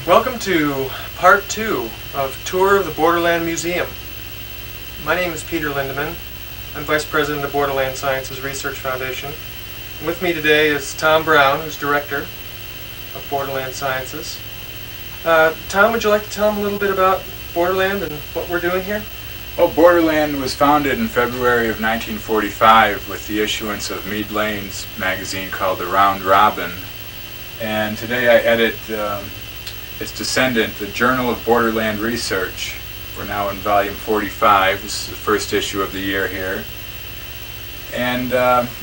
Welcome to part 2 of Tour of the Borderland Museum. My name is Peter Lindemann. I'm Vice President of Borderland Sciences Research Foundation. With me today is Tom Brown, who's Director of Borderland Sciences. Tom, would you like to tell them a little bit about Borderland and what we're doing here? Well, Borderland was founded in February of 1945 with the issuance of Mead Lane's magazine called The Round Robin. And today I edit its descendant, the Journal of Borderland Research. We're now in volume 45. This is the first issue of the year here. And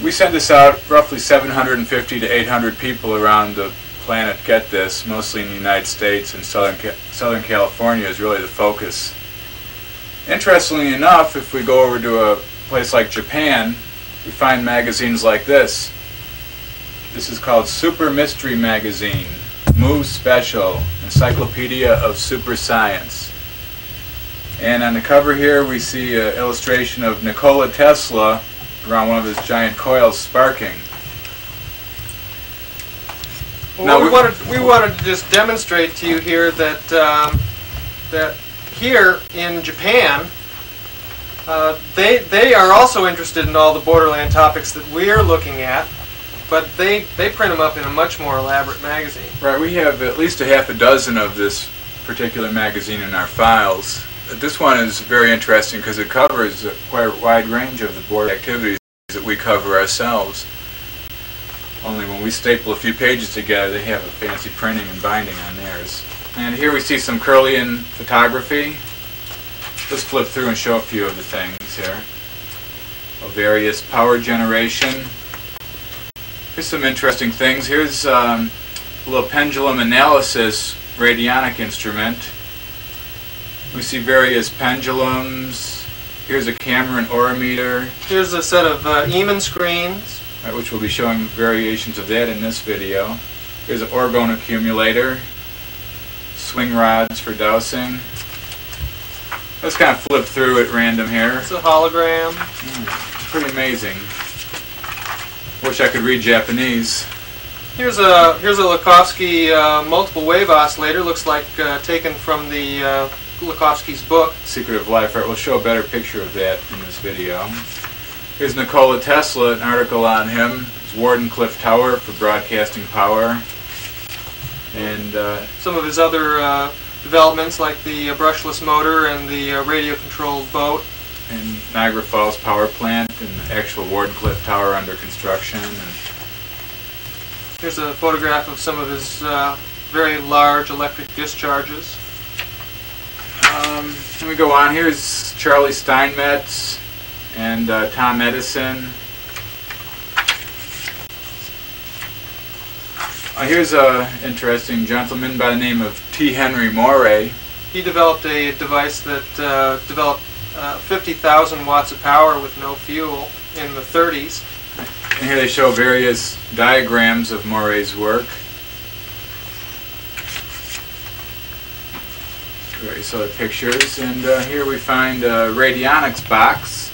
we send this out, roughly 750 to 800 people around the planet get this, mostly in the United States, and Southern California is really the focus. Interestingly enough, if we go over to a place like Japan, we find magazines like this. This is called Super Mystery Magazine, Mu Special, Encyclopedia of Super Science. And on the cover here we see an illustration of Nikola Tesla around one of his giant coils sparking. Well, we wanted to just demonstrate to you here that that here in Japan, they are also interested in all the Borderland topics that we're looking at, but they print them up in a much more elaborate magazine. Right, we have at least a half a dozen of this particular magazine in our files. This one is very interesting because it covers quite a wide range of the board activities that we cover ourselves. Only when we staple a few pages together, they have a fancy printing and binding on theirs. And here we see some Curlian photography. Let's flip through and show a few of the things here. Of various power generation. Here's some interesting things. Here's a little pendulum analysis radionic instrument. We see various pendulums. Here's a camera and aurimeter. Here's a set of Eeman screens, right, which we'll be showing variations of that in this video. Here's an orgone accumulator. Swing rods for dowsing. Let's kind of flip through at random here. It's a hologram. Pretty amazing. Wish I could read Japanese. Here's a Lakhovsky multiple wave oscillator. Looks like taken from the Lakhovsky's book, Secret of Life. Right, we'll show a better picture of that in this video. Here's Nikola Tesla, an article on him. It's Wardenclyffe Tower for broadcasting power. And some of his other developments, like the brushless motor and the radio-controlled boat. And Niagara Falls Power Plant and the actual Wardenclyffe Tower under construction. And here's a photograph of some of his very large electric discharges. Let me go on. Here's Charlie Steinmetz and Tom Edison. Here's an interesting gentleman by the name of T. Henry Morey. He developed a device that developed 50,000 watts of power with no fuel in the 30s. And here they show various diagrams of Morey's work. Various other pictures. And here we find a radionics box.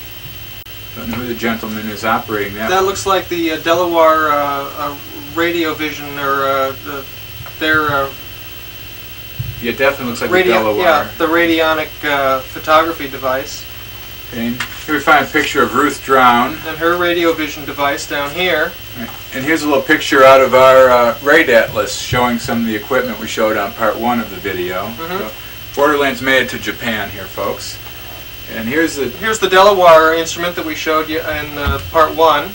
Don't know who the gentleman is operating that. That looks like the Delaware radio vision, or their yeah, it definitely looks like the Delaware. Yeah, the radionic photography device. Okay. Here we find a picture of Ruth Drown. And her radio vision device down here. Right. And here's a little picture out of our Raid Atlas showing some of the equipment we showed on part 1 of the video. So Borderlands made it to Japan here, folks. And here's the Delaware instrument that we showed you in part 1.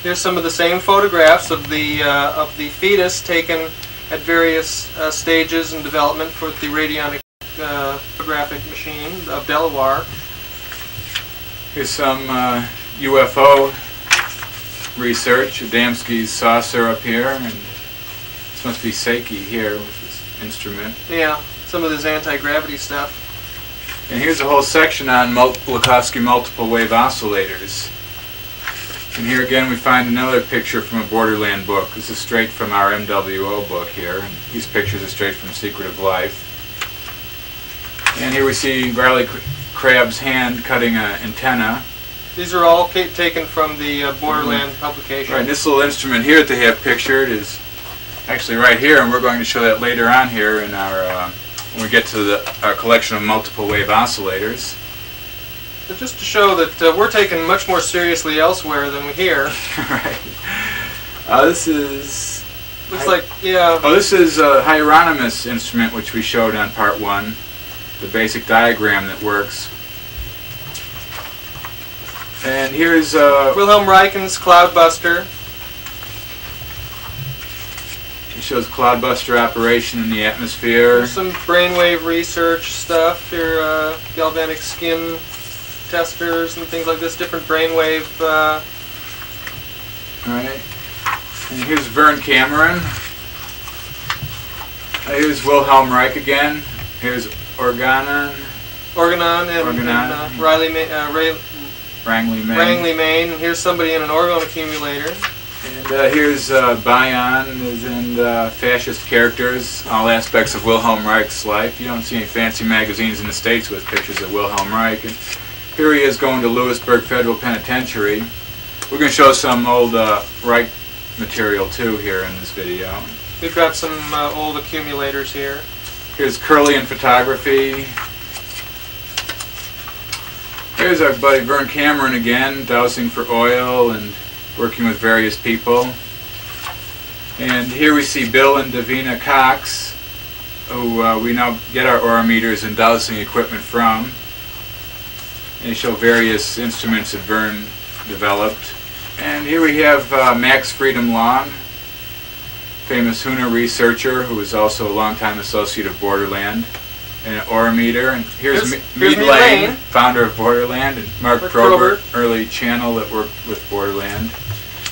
Here's some of the same photographs of the fetus taken at various stages in development for the radionic photographic machine of Delaware. Here's some UFO research. Adamski's saucer up here, and this must be Seiki here with this instrument. Yeah, some of this anti-gravity stuff. And here's a whole section on Lakhovsky multiple wave oscillators. And here again we find another picture from a Borderland book. This is straight from our MWO book here. And these pictures are straight from Secret of Life. And here we see Riley Crabb's hand cutting an antenna. These are all taken from the Borderland publication. Right, and this little instrument here that they have pictured is actually right here, and we're going to show that later on here in our when we get to our collection of multiple wave oscillators. But just to show that we're taken much more seriously elsewhere than here. Right. This is... Looks like, yeah... Oh, this is a Hieronymus instrument, which we showed on part 1. The basic diagram that works. And here's... Wilhelm Reich's Cloudbuster. It shows cloudbuster operation in the atmosphere. There's some brainwave research stuff here, galvanic skin testers and things like this, different brainwave. Right. And here's Vern Cameron. Here's Wilhelm Reich again. Here's Orgone and Rangley, Maine. And here's somebody in an orgone accumulator. And here's Bion and fascist characters, all aspects of Wilhelm Reich's life. You don't see any fancy magazines in the States with pictures of Wilhelm Reich. And here he is going to Lewisburg Federal Penitentiary. We're going to show some old Reich material too here in this video. We've got some old accumulators here. Here's Kirlian photography. Here's our buddy Vern Cameron again, dowsing for oil and working with various people. And here we see Bill and Davina Cox, who we now get our aurimeters and dowsing equipment from. And they show various instruments that Vern developed. And here we have Max Freedom Long, famous Huna researcher who was also a longtime associate of Borderland, and an aurimeter. And here's Mead Lane, founder of Borderland, and Mark Probert, early channel that worked with Borderland.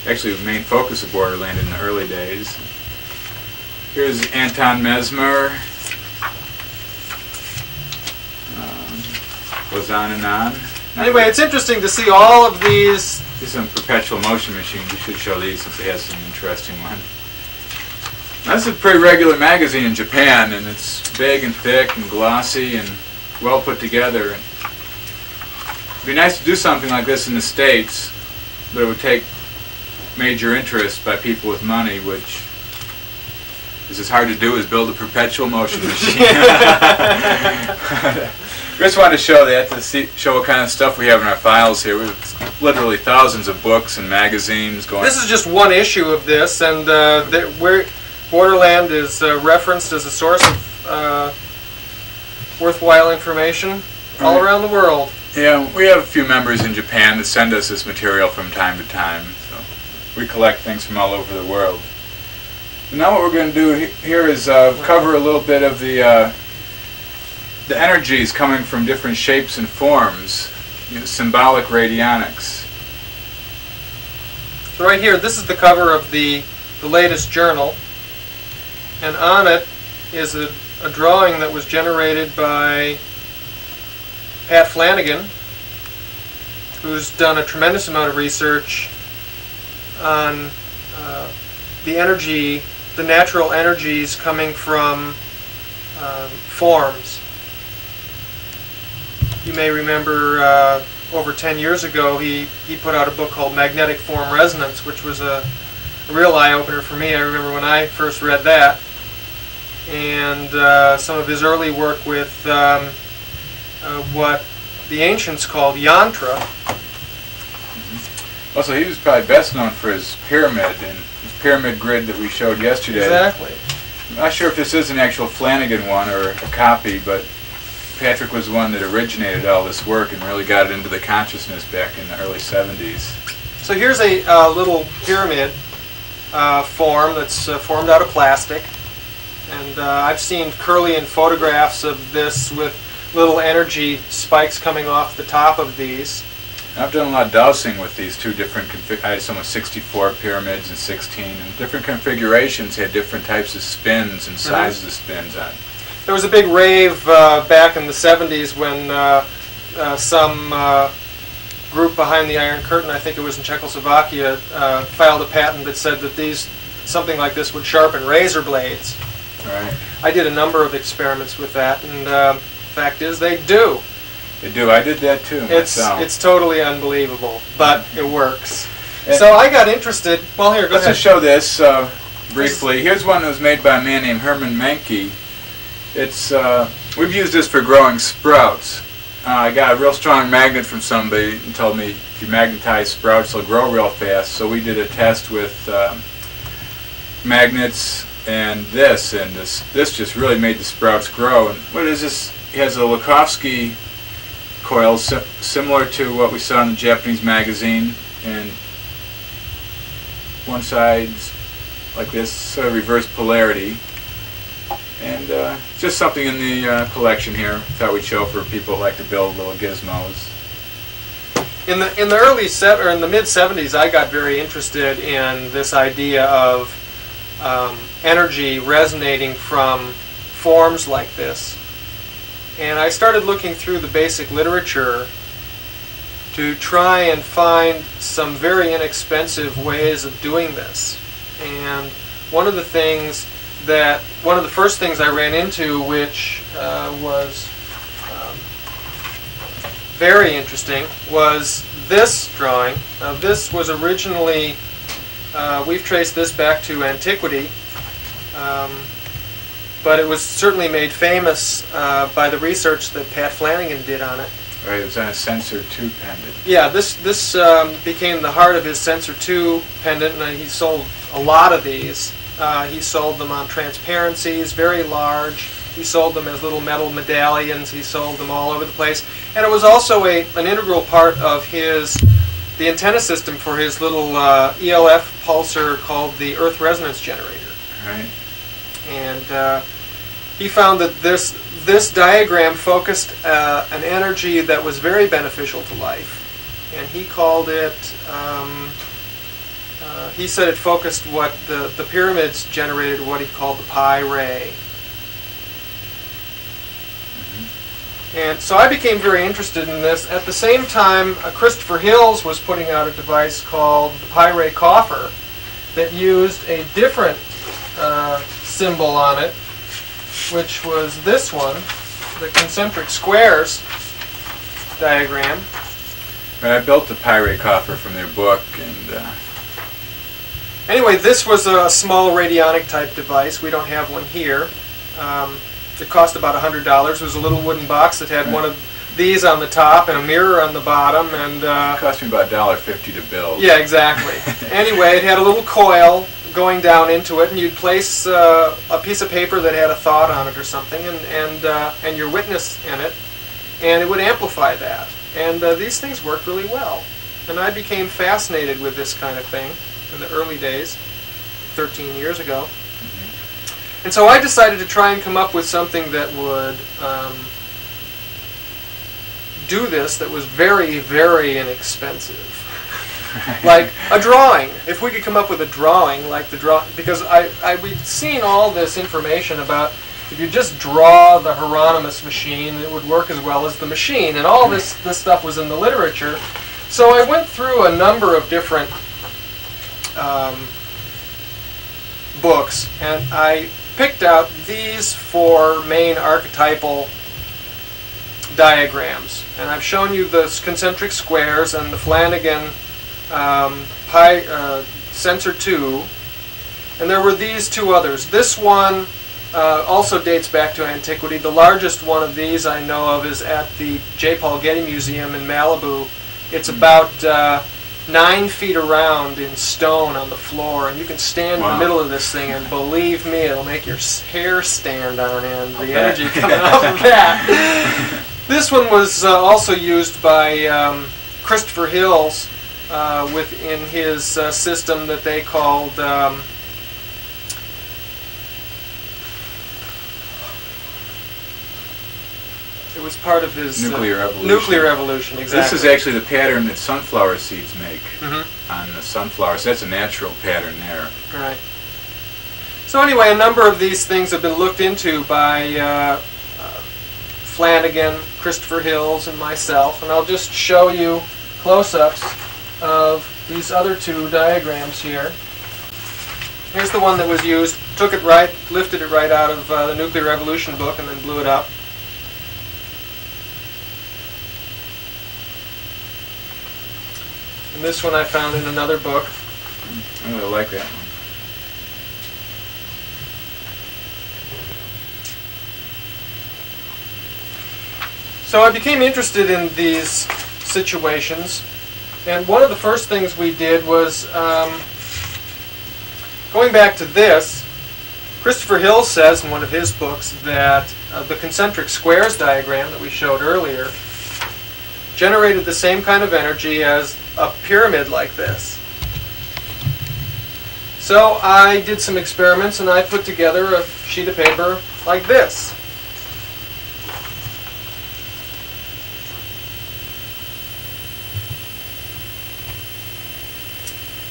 Actually, the main focus of Borderland in the early days. Here's Anton Mesmer. Goes on and on. Anyway, it's interesting to see all of these. These are some perpetual motion machines. We should show these since they have some interesting one. Now, this is a pretty regular magazine in Japan, and it's big and thick and glossy and well put together. It'd be nice to do something like this in the States, but it would take major interest by people with money, which is as hard to do as build a perpetual motion machine. We just wanted to show that to show what kind of stuff we have in our files here. We have literally thousands of books and magazines going. This is just one issue of this, and Borderland is referenced as a source of worthwhile information all around the world. Yeah, we have a few members in Japan that send us this material from time to time. So we collect things from all over the world. And now what we're going to do here is cover a little bit of the energies coming from different shapes and forms, symbolic radionics. So right here, this is the cover of the latest journal, and on it is a drawing that was generated by Pat Flanagan, who's done a tremendous amount of research on the natural energies coming from forms. You may remember over 10 years ago he put out a book called Magnetic Form Resonance, which was a real eye-opener for me. I remember when I first read that. And some of his early work with what the ancients called yantra. Also, he was probably best known for his pyramid and his pyramid grid that we showed yesterday. Exactly. I'm not sure if this is an actual Flanagan one or a copy, but Patrick was the one that originated all this work and really got it into the consciousness back in the early 70s. So here's a little pyramid form that's formed out of plastic. And I've seen Kirlian photographs of this with little energy spikes coming off the top of these. I've done a lot of dowsing with these two different I had some with 64 pyramids and 16, and different configurations had different types of spins and sizes of spins on. There was a big rave back in the 70s when some group behind the Iron Curtain, I think it was in Czechoslovakia, filed a patent that said that something like this would sharpen razor blades. Right. I did a number of experiments with that, and the fact is they do. They do. I did that too myself. It's totally unbelievable, but it works. And so I got interested. Well, here, go ahead. Let's just show this. briefly. Here's one that was made by a man named Herman Menke. We've used this for growing sprouts. I got a real strong magnet from somebody and told me if you magnetize sprouts, they'll grow real fast. So we did a test with magnets and this just really made the sprouts grow. And what is this? It has a Lakovsky coil similar to what we saw in the Japanese magazine, and one side's like this, sort of reverse polarity. And just something in the collection here. Thought we'd show for people who like to build little gizmos. In the mid 70s, I got very interested in this idea of energy resonating from forms like this, and I started looking through the basic literature to try and find some very inexpensive ways of doing this. And one of the first things I ran into, which was very interesting, was this drawing. Now, this was originally, we've traced this back to antiquity, but it was certainly made famous by the research that Pat Flanagan did on it. Right, it was on a Sensor 2 pendant. Yeah, this became the heart of his Sensor 2 pendant, and he sold a lot of these. He sold them on transparencies, very large. He sold them as little metal medallions. He sold them all over the place. And it was also an integral part of the antenna system for his little ELF pulsar called the Earth Resonance Generator. Right. And he found that this diagram focused an energy that was very beneficial to life. And he called it, he said it focused what the pyramids generated, what he called the pi ray. And so I became very interested in this. At the same time, Christopher Hills was putting out a device called the pi ray coffer that used a different symbol on it, which was this one, the concentric squares diagram. I built the pi ray coffer from their book, and anyway, this was a small radionic type device. We don't have one here. It cost about $100. It was a little wooden box that had one of these on the top and a mirror on the bottom, and it cost me about $1.50 to build. Yeah, exactly. Anyway, it had a little coil going down into it, and you'd place a piece of paper that had a thought on it or something, and your witness in it, and it would amplify that. And these things worked really well. And I became fascinated with this kind of thing in the early days, 13 years ago. And so I decided to try and come up with something that would do this that was very, very inexpensive. Like a drawing. If we could come up with a drawing like the because we'd seen all this information about if you just draw the Hieronymus machine, it would work as well as the machine, and all this stuff was in the literature. So I went through a number of different books, and I picked out these 4 main archetypal diagrams, and I've shown you the concentric squares and the Flanagan Sensor 2, and there were these 2 others. This one also dates back to antiquity. The largest one of these I know of is at the J. Paul Getty Museum in Malibu. It's about 9 feet around in stone on the floor, and you can stand in the middle of this thing, and believe me, it'll make your hair stand on end, the energy coming off of that. This one was also used by Christopher Hills within his system that they called it was part of his nuclear evolution. Nuclear evolution, exactly. This is actually the pattern that sunflower seeds make on the sunflowers. That's a natural pattern there. Right. So anyway, a number of these things have been looked into by Flanagan, Christopher Hills, and myself, and I'll just show you close-ups of these other 2 diagrams here. Here's the one that was used. Lifted it right out of the Nuclear Evolution book and then blew it up. And this one I found in another book. I really like that one. So I became interested in these situations, and one of the first things we did was, going back to this, Christopher Hill says in one of his books that the concentric squares diagram that we showed earlier generated the same kind of energy as a pyramid like this. So I did some experiments and I put together a sheet of paper like this.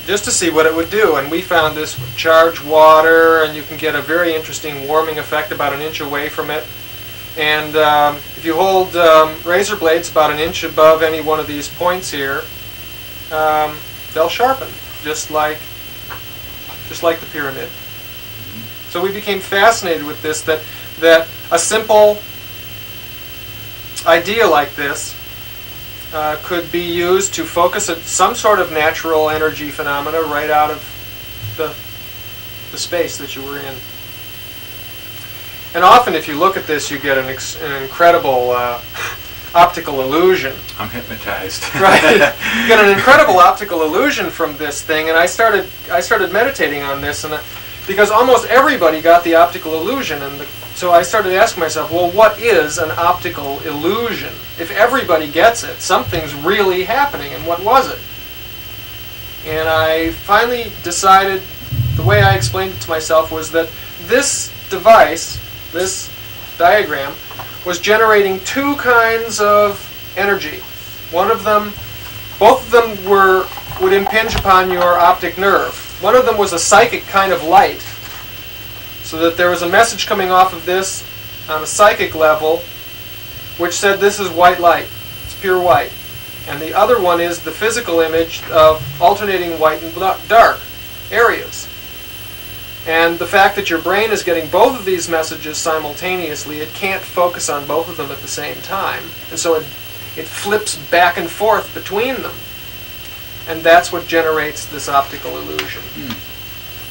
Just to see what it would do, and we found this would charge water, and you can get a very interesting warming effect about an inch away from it. And if you hold razor blades about an inch above any one of these points here, they'll sharpen, just like the pyramid. So we became fascinated with this, that a simple idea like this could be used to focus some sort of natural energy phenomena right out of the space that you were in. And often if you look at this, you get an incredible optical illusion. I'm hypnotized. Right. You get an incredible optical illusion from this thing, and I started meditating on this, and because almost everybody got the optical illusion, and so I started asking myself, well, what is an optical illusion? If everybody gets it, something's really happening, and what was it? And I finally decided, the way I explained it to myself was that this device, this diagram, was generating two kinds of energy. Both of them would impinge upon your optic nerve. One of them was a psychic kind of light, so that there was a message coming off of this on a psychic level which said this is white light, it's pure white. And the other one is the physical image of alternating white and dark areas. And the fact that your brain is getting both of these messages simultaneously, it can't focus on both of them at the same time. And so it flips back and forth between them. And that's what generates this optical illusion.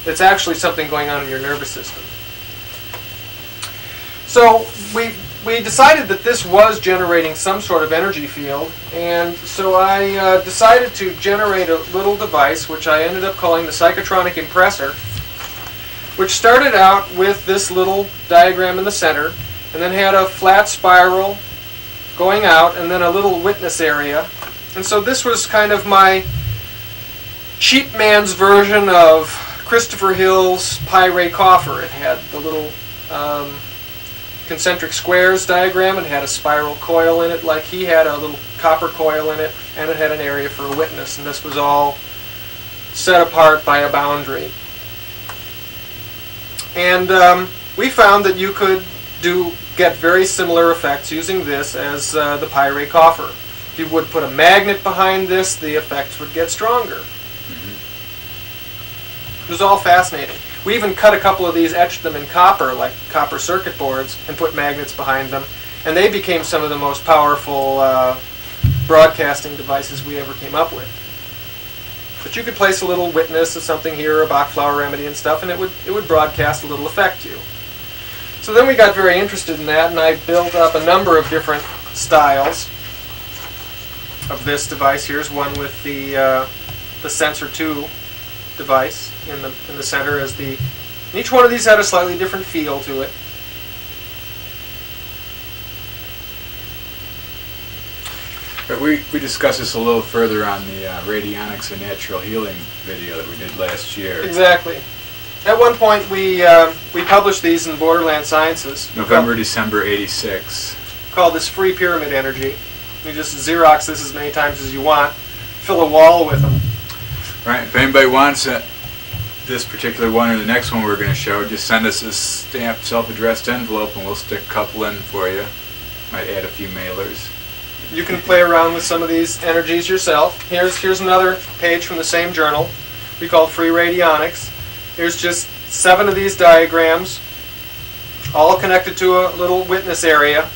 It's actually something going on in your nervous system. So we decided that this was generating some sort of energy field, and so I decided to generate a little device which I ended up calling the psychotronic impressor, which started out with this little diagram in the center, and then had a flat spiral going out, and then a little witness area. And so this was kind of my cheap man's version of Christopher Hill's pi ray coffer. It had the little concentric squares diagram, and had a spiral coil in it like he had, a little copper coil in it, and it had an area for a witness, and this was all set apart by a boundary. And we found that you could get very similar effects using this as the pi ray coffer. If you would put a magnet behind this, the effects would get stronger. It was all fascinating. We even cut a couple of these, etched them in copper, like copper circuit boards, and put magnets behind them. And they became some of the most powerful broadcasting devices we ever came up with. But you could place a little witness of something here, a Bach flower remedy and stuff, and it would broadcast a little effect to you. So then we got very interested in that, and I built up a number of different styles of this device. Here's one with the Sensor 2 device in the center as and each one of these had a slightly different feel to it. But we discussed this a little further on the radionics and natural healing video that we did last year. Exactly. At one point we published these in Borderland Sciences. November, December '86. Called this free pyramid energy. You just Xerox this as many times as you want. Fill a wall with them. Right. If anybody wants this particular one or the next one we're going to show, just send us a stamped self-addressed envelope and we'll stick a couple in for you. Might add a few mailers. You can play around with some of these energies yourself. Here's another page from the same journal. We call it Free Radionics. Here's just 7 of these diagrams, all connected to a little witness area.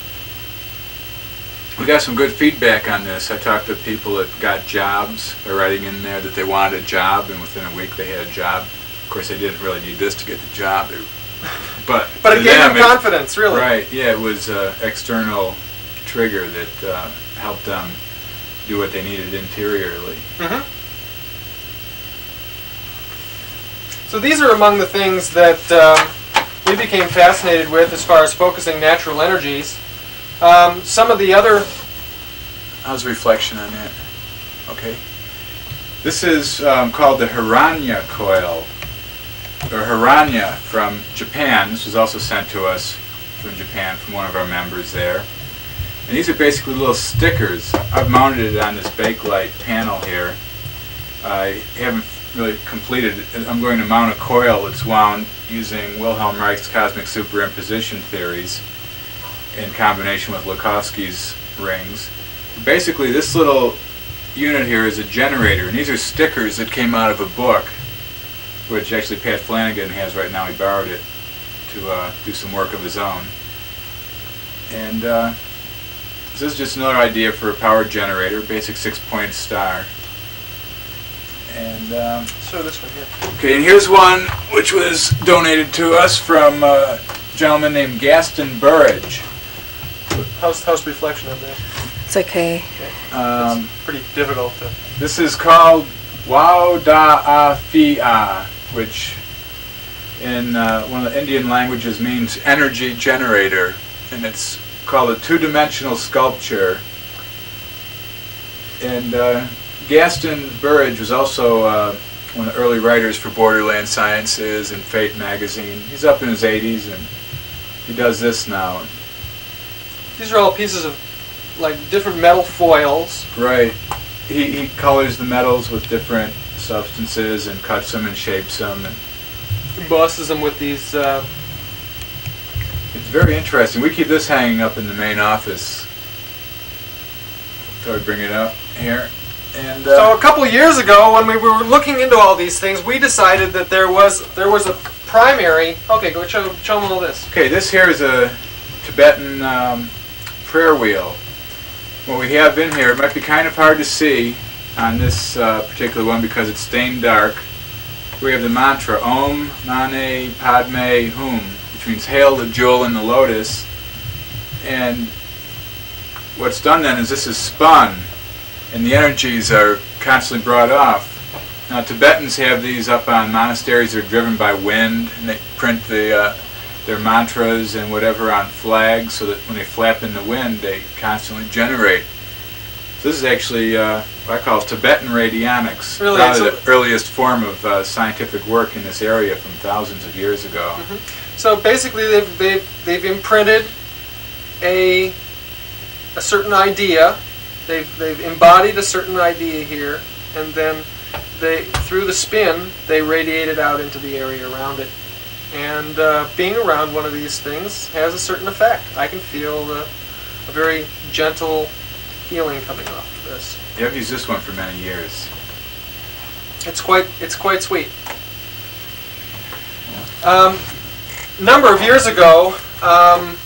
We got some good feedback on this. I talked to people that got jobs. They're writing in there that they wanted a job, and within a week they had a job. Of course, they didn't really need this to get the job. But it gave them confidence, really. Right, yeah, it was external trigger that helped them do what they needed interiorly. So these are among the things that we became fascinated with as far as focusing natural energies. Some of the other... How's the reflection on that? Okay. This is called the Hiranya coil, or Hiranya from Japan. This was also sent to us from Japan from one of our members there. And these are basically little stickers. I've mounted it on this bakelite panel here. I haven't really completed it. I'm going to mount a coil that's wound using Wilhelm Reich's cosmic superimposition theories in combination with Lakowski's rings. Basically, this little unit here is a generator, and these are stickers that came out of a book, which actually Pat Flanagan has right now. He borrowed it to do some work of his own. And this is just another idea for a power generator, basic 6-point star. And so this one here. okay, and here's one which was donated to us from a gentleman named Gaston Burridge. How's reflection on that? It's okay. It's pretty difficult to... This is called Ghadiali, which in one of the Indian languages means energy generator, and it's called a two-dimensional sculpture. And Gaston Burridge was also one of the early writers for Borderlands Sciences and Fate magazine. He's up in his 80s, and he does this now. These are all pieces of like different metal foils. Right. He colors the metals with different substances and cuts them and shapes them. And embosses them with these... It's very interesting. We keep this hanging up in the main office. So I bring it up here. And so a couple of years ago, when we were looking into all these things, we decided that there was a primary... Okay, go show them all this. Okay, this here is a Tibetan prayer wheel. What we have in here, it might be kind of hard to see on this particular one because it's stained dark. We have the mantra Om Mane Padme Hum, which means hail the jewel in the lotus. And what's done then is this is spun, and the energies are constantly brought off. Now Tibetans have these up on monasteries. They're driven by wind, and they print their mantras and whatever on flags so that when they flap in the wind they constantly generate. So this is actually what I call Tibetan radionics, really, probably the earliest form of scientific work in this area from thousands of years ago. So basically they've imprinted a certain idea. They've embodied a certain idea here, and then through the spin they radiate it out into the area around it. And being around one of these things has a certain effect. I can feel a very gentle healing coming off of this. Yeah, I've used this one for many years. It's quite sweet. Number of years ago, I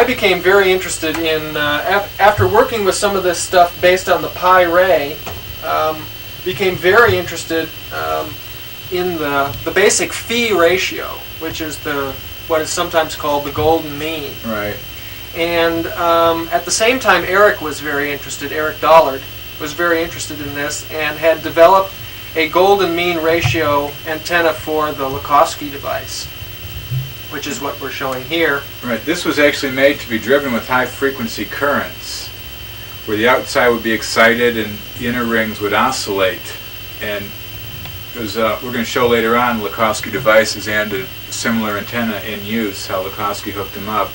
became very interested in after working with some of this stuff based on the pi ray. Became very interested. In the basic phi ratio, which is what is sometimes called the golden mean. Right. And at the same time, Eric was very interested. Eric Dollard was very interested in this and had developed a golden mean ratio antenna for the Lakowski device, which is what we're showing here. Right. This was actually made to be driven with high frequency currents, where the outside would be excited and the inner rings would oscillate. And we're going to show later on Lakowski devices and a similar antenna in use, how Lakowski hooked them up.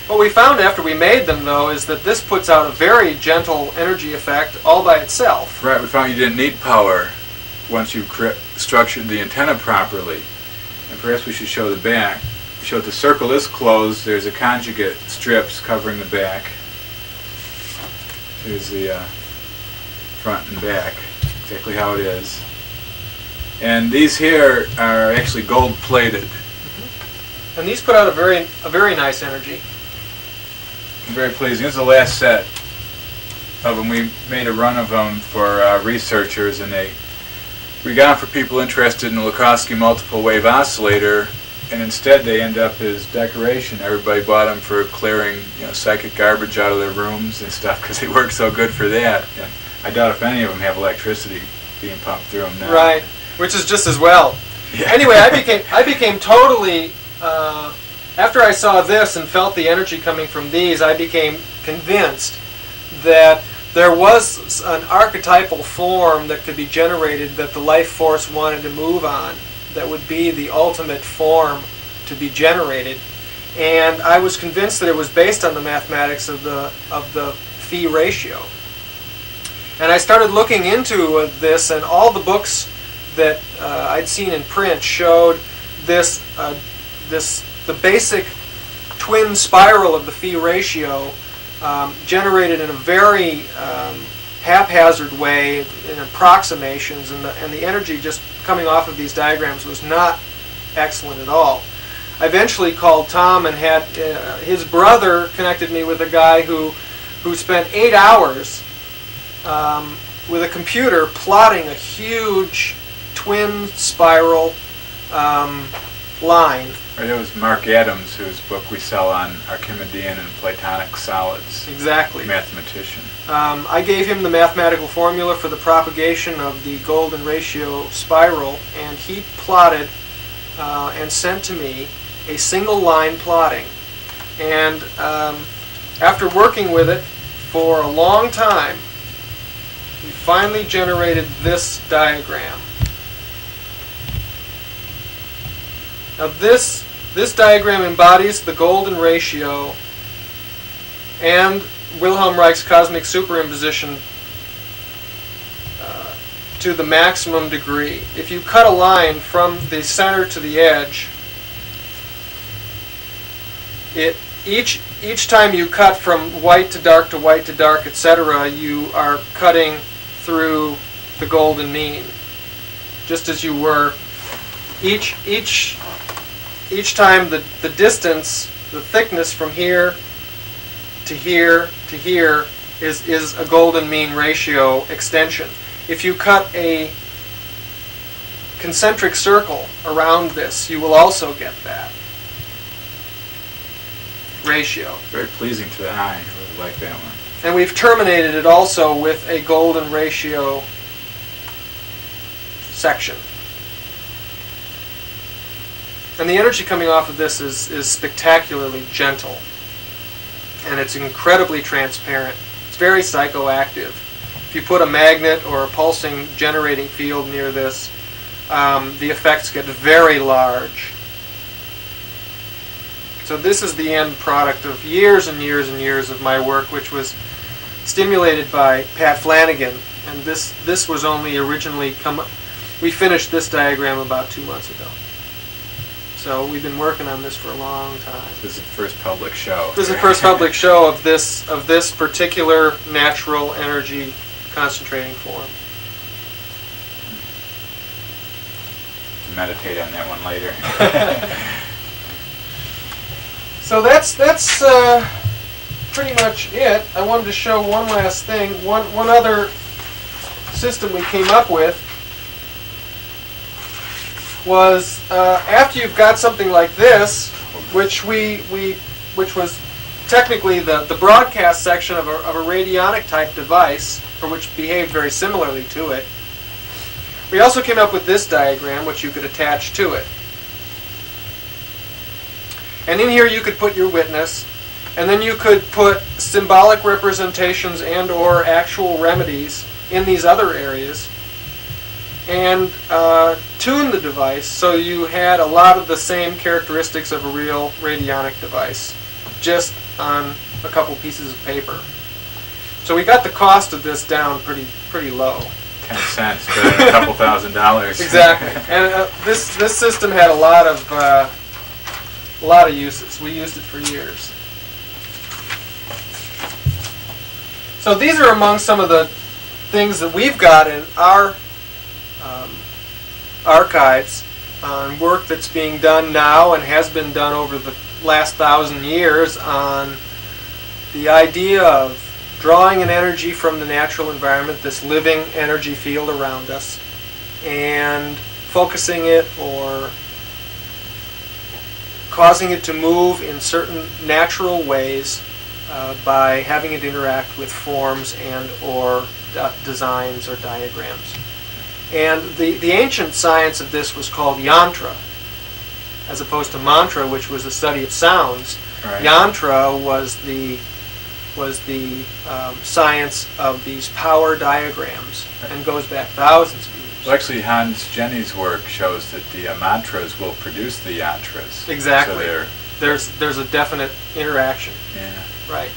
What we found after we made them, though, is that this puts out a very gentle energy effect all by itself. Right, we found you didn't need power once you structured the antenna properly. And perhaps we should show the back. Show the circle is closed, there's a conjugate strips covering the back. Here's the front and back, exactly how it is. And these here are actually gold plated. And these put out a very nice energy. Very pleasing. This is the last set of them. We made a run of them for researchers, and we got them for people interested in the Lakowski multiple wave oscillator. and instead they end up as decoration. Everybody bought them for clearing, psychic garbage out of their rooms and stuff because they work so good for that. And I doubt if any of them have electricity being pumped through them now. Right, which is just as well. Yeah. Anyway, I became totally, after I saw this and felt the energy coming from these, I became convinced that there was an archetypal form that could be generated that the life force wanted to move on, that would be the ultimate form to be generated. And I was convinced that it was based on the mathematics of the phi ratio. And I started looking into this, and all the books that I'd seen in print showed this, the basic twin spiral of the phi ratio generated in a very haphazard way in approximations, and the energy just coming off of these diagrams was not excellent at all. I eventually called Tom and had his brother connected me with a guy who spent 8 hours with a computer plotting a huge twin spiral line. Right, it was Mark Adams, whose book we sell on Archimedean and Platonic solids. Exactly. Mathematician. I gave him the mathematical formula for the propagation of the golden ratio spiral, and he plotted and sent to me a single line plotting. And after working with it for a long time, we finally generated this diagram. Now this diagram embodies the golden ratio and Wilhelm Reich's cosmic superimposition to the maximum degree. If you cut a line from the center to the edge, each time you cut from white to dark to white to dark, etc., you are cutting through the golden mean, just as you were. Each time the distance, the thickness from here to here to here is a golden mean ratio extension. If you cut a concentric circle around this, you will also get that ratio. Very pleasing to the eye. I really like that one. And we've terminated it also with a golden ratio section. And the energy coming off of this is spectacularly gentle. And it's incredibly transparent. It's very psychoactive. If you put a magnet or a pulsing generating field near this, the effects get very large. So this is the end product of years and years and years of my work, which was stimulated by Pat Flanagan. And this was only originally we finished this diagram about 2 months ago. So we've been working on this for a long time. This is the first public show. This is the first public show of this particular natural energy concentrating form. Meditate on that one later. So that's pretty much it. I wanted to show one last thing. One other system we came up with was after you've got something like this, which was technically the broadcast section of a radionic type device, or which behaved very similarly to it. We also came up with this diagram, which you could attach to it. And in here you could put your witness, and then you could put symbolic representations and or actual remedies in these other areas, and tune the device so you had a lot of the same characteristics of a real radionic device, just on a couple pieces of paper. So we got the cost of this down pretty low. 10 cents, better than a couple $1,000. Exactly. And this system had a lot of uses. We used it for years. So these are among some of the things that we've got in our archives on work that's being done now and has been done over the last 1,000 years on the idea of drawing an energy from the natural environment, this living energy field around us, and focusing it or causing it to move in certain natural ways by having it interact with forms and or designs or diagrams. And the ancient science of this was called yantra, as opposed to mantra, which was the study of sounds. Right. Yantra was the science of these power diagrams and goes back thousands of years. Well, actually, Hans Jenny's work shows that the mantras will produce the yantras. Exactly. So there's a definite interaction. yeah. Right.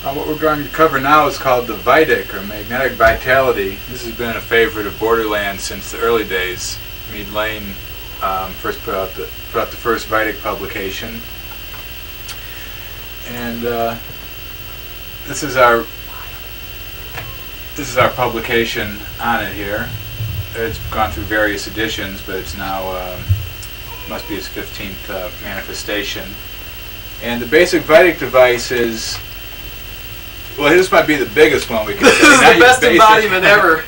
What we're going to cover now is called the Vitic, or magnetic vitality. This has been a favorite of Borderlands since the early days. Mead Lane first put out the first Vitic publication, and this is our publication on it here. It's gone through various editions, but it's now must be its 15th manifestation. And the basic Vitic device is, well, this might be the biggest one we can This say. is the best embodiment ever.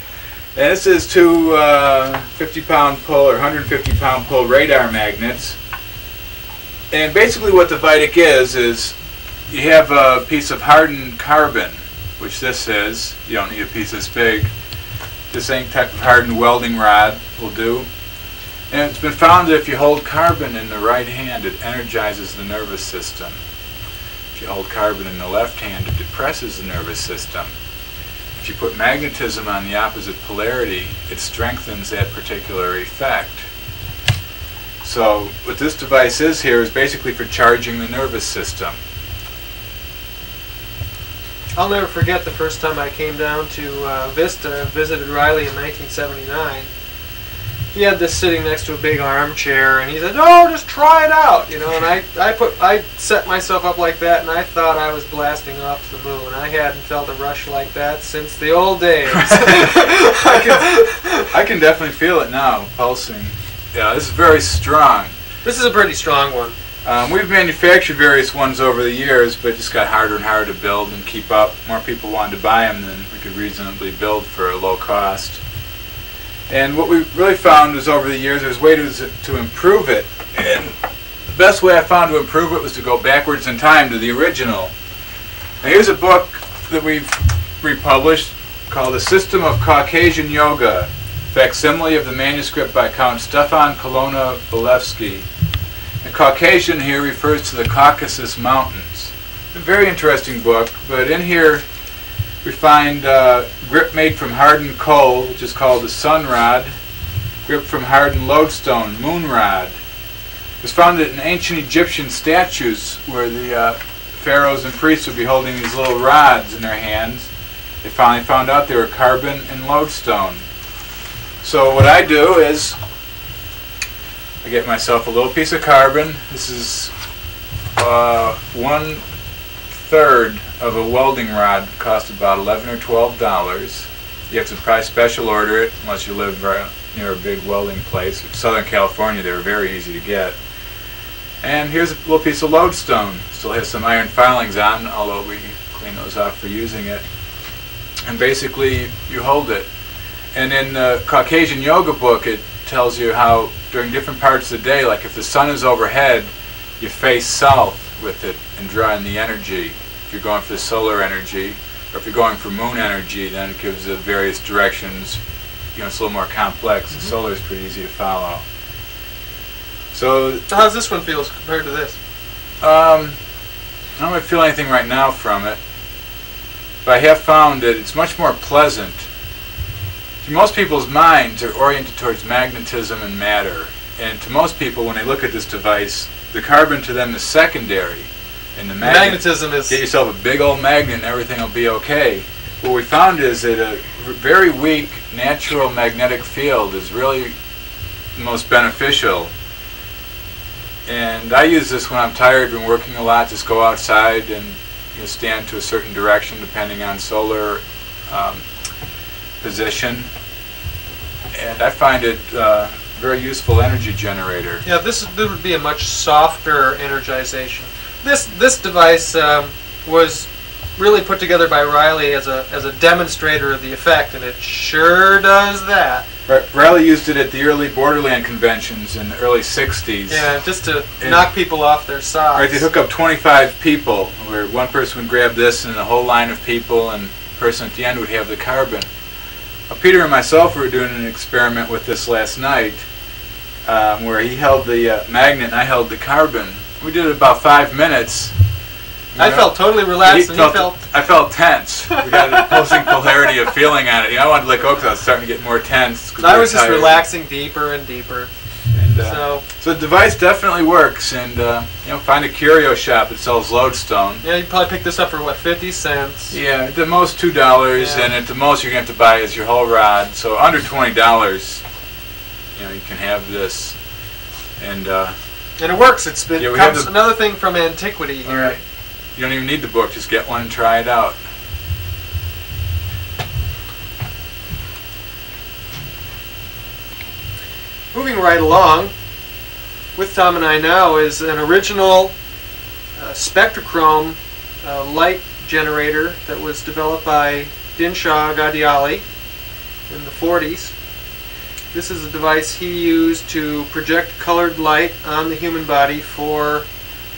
And this is two 50-pound pull or 150-pound pull radar magnets. And basically what the Vitic is you have a piece of hardened carbon, which this is. You don't need a piece this big. The same type of hardened welding rod will do. And it's been found that if you hold carbon in the right hand, it energizes the nervous system. If you hold carbon in the left hand, it depresses the nervous system. If you put magnetism on the opposite polarity, it strengthens that particular effect. So what this device is here is basically for charging the nervous system. I'll never forget the first time I came down to Vista and visited Riley in 1979. He had this sitting next to a big armchair, and he said, "Oh, just try it out," you know. And I set myself up like that, and I thought I was blasting off to the moon. I hadn't felt a rush like that since the old days. I can definitely feel it now, pulsing. Yeah, this is very strong. This is a pretty strong one. We've manufactured various ones over the years, but it just got harder and harder to build and keep up. More people wanted to buy them than we could reasonably build for a low cost. And what we really found was over the years there's ways to improve it. And the best way I found to improve it was to go backwards in time to the original. Now here's a book that we've republished called The System of Caucasian Yoga, facsimile of the manuscript by Count Stefan Kolona Bolevsky. The Caucasian here refers to the Caucasus Mountains. A very interesting book, but in here we find grip made from hardened coal, which is called the sun rod, grip from hardened lodestone, moon rod. It was found that in ancient Egyptian statues where the pharaohs and priests would be holding these little rods in their hands, they finally found out they were carbon and lodestone. So what I do is I get myself a little piece of carbon. This is 1/3 of a welding rod. It costs about $11 or $12. You have to probably special order it unless you live near a big welding place. In Southern California, they were very easy to get. And here's a little piece of lodestone. Still has some iron filings on, although we clean those off for using it. And basically, you hold it. And in the Caucasian Yoga book, it tells you how during different parts of the day, like if the sun is overhead, you face south with it and draw in the energy. If you're going for the solar energy, or if you're going for moon energy, then it gives the various directions. You know, it's a little more complex. The solar is pretty easy to follow. So how does this one feel compared to this? I don't really feel anything right now from it, but I have found that it's much more pleasant. Most people's minds are oriented towards magnetism and matter, and to most people, when they look at this device, the carbon to them is secondary, and the magnetism is... Get yourself a big old magnet and everything will be okay. What we found is that a very weak natural magnetic field is really the most beneficial. And I use this when I'm tired, been working a lot, just go outside and stand to a certain direction depending on solar position. And I find it a very useful energy generator. Yeah, this would be a much softer energization. This device was really put together by Riley as a demonstrator of the effect, and it sure does that. Riley used it at the early Borderland conventions in the early 60s. Yeah, just to knock people off their socks. Right, they'd hook up 25 people, where one person would grab this and the whole line of people, and the person at the end would have the carbon. Peter and myself were doing an experiment with this last night, where he held the magnet and I held the carbon. We did it about 5 minutes. I felt totally relaxed, and he felt... I felt tense. We had an opposing polarity of feeling on it. I wanted to let go because I was starting to get more tense. I was just relaxing deeper and deeper. And, so the device definitely works, and find a curio shop that sells lodestone. Yeah, you probably pick this up for what, 50 cents? Yeah, at the most $2, and at the most you're going to have to buy is your whole rod. So under $20, you can have this, and it works. It's been another thing from antiquity here. All right. You don't even need the book, just get one and try it out. Moving right along, with Tom and I now is an original Spectrochrome light generator that was developed by Dinshah Ghadiali in the 40s. This is a device he used to project colored light on the human body for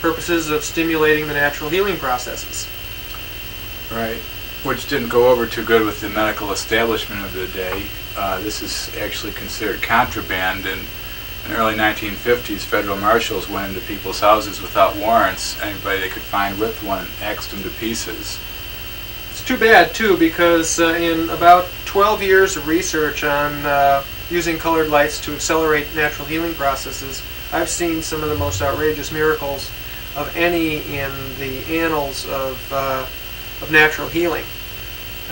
purposes of stimulating the natural healing processes. Right, which didn't go over too good with the medical establishment of the day. This is actually considered contraband. In the early 1950s, federal marshals went into people's houses without warrants. Anybody they could find with one axed them to pieces. It's too bad, too, because in about 12 years of research on using colored lights to accelerate natural healing processes, I've seen some of the most outrageous miracles of any in the annals of natural healing.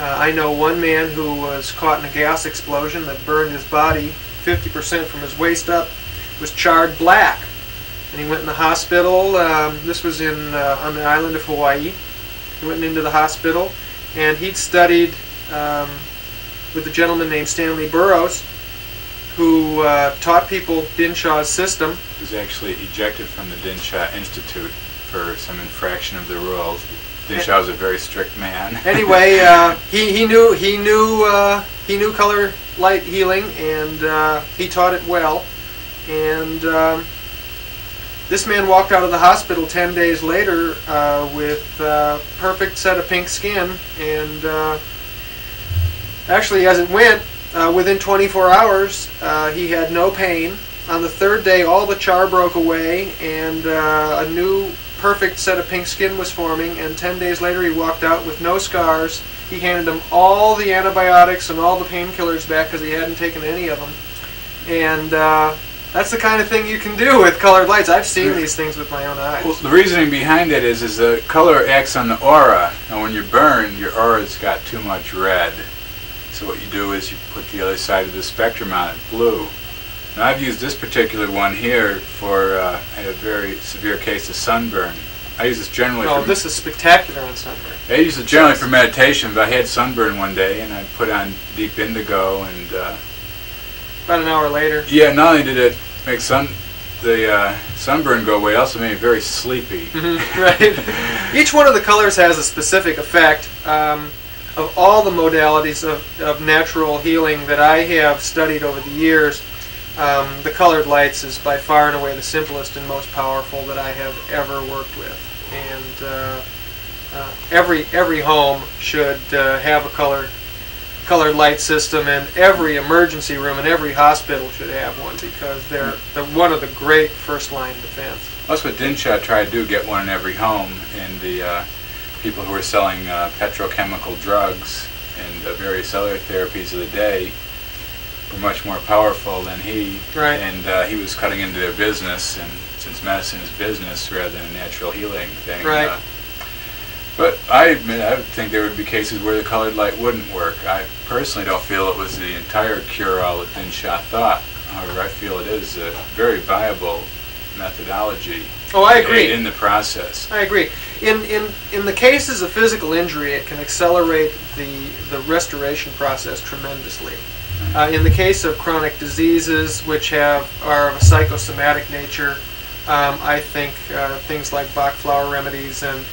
I know one man who was caught in a gas explosion that burned his body 50% from his waist up, was charred black, and he went in the hospital. This was on the island of Hawaii. He went into the hospital, and he'd studied with a gentleman named Stanley Burroughs, who taught people Dinshah's system. He was actually ejected from the Dinshah Institute for some infraction of the rules. Dinshah was a very strict man. Anyway, he knew color light healing, and he taught it well. And this man walked out of the hospital 10 days later with perfect set of pink skin, and actually, as it went, within 24 hours, he had no pain. On the third day, all the char broke away, and a new perfect set of pink skin was forming, and 10 days later he walked out with no scars. He handed them all the antibiotics and all the painkillers back because he hadn't taken any of them. And that's the kind of thing you can do with colored lights. I've seen these things with my own eyes. Well, the reasoning behind it is the color acts on the aura, and when you're burned, your aura's got too much red. So what you do is you put the other side of the spectrum on it, blue. Now I've used this particular one here for I had a very severe case of sunburn. I use this generally for... this is spectacular on sunburn. I use it generally for meditation, but I had sunburn one day, and I put on deep indigo, and... about an hour later. Yeah, not only did it make the sunburn go away, it also made me very sleepy. Right. Each one of the colors has a specific effect. Of all the modalities of natural healing that I have studied over the years, the colored lights is by far and away the simplest and most powerful that I have ever worked with. And every home should have a colored light system, and every emergency room and every hospital should have one, because they're one of the great first-line defense. That's what Dinshah tried to do, get one in every home, and the people who were selling petrochemical drugs and various other therapies of the day were much more powerful than he. Right. And he was cutting into their business, and since medicine is business rather than a natural healing thing. Right. But I admit, I would think there would be cases where the colored light wouldn't work. I personally don't feel it was the entire cure-all that Dinshah thought. However, I feel it is a very viable methodology. Oh, I agree. In the process. I agree. In the cases of physical injury, it can accelerate the restoration process tremendously. In the case of chronic diseases, which are of a psychosomatic nature, I think things like Bach flower remedies and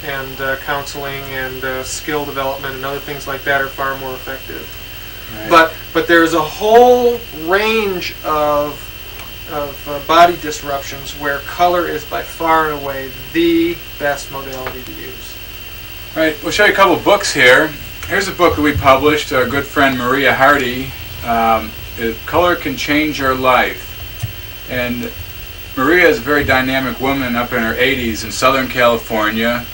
counseling and skill development and other things like that are far more effective. Right. But there's a whole range of body disruptions where color is by far and away the best modality to use. All right, we'll show you a couple books here. Here's a book that we published, our good friend Maria Hardy, Color Can Change Your Life. And Maria is a very dynamic woman up in her 80s in Southern California.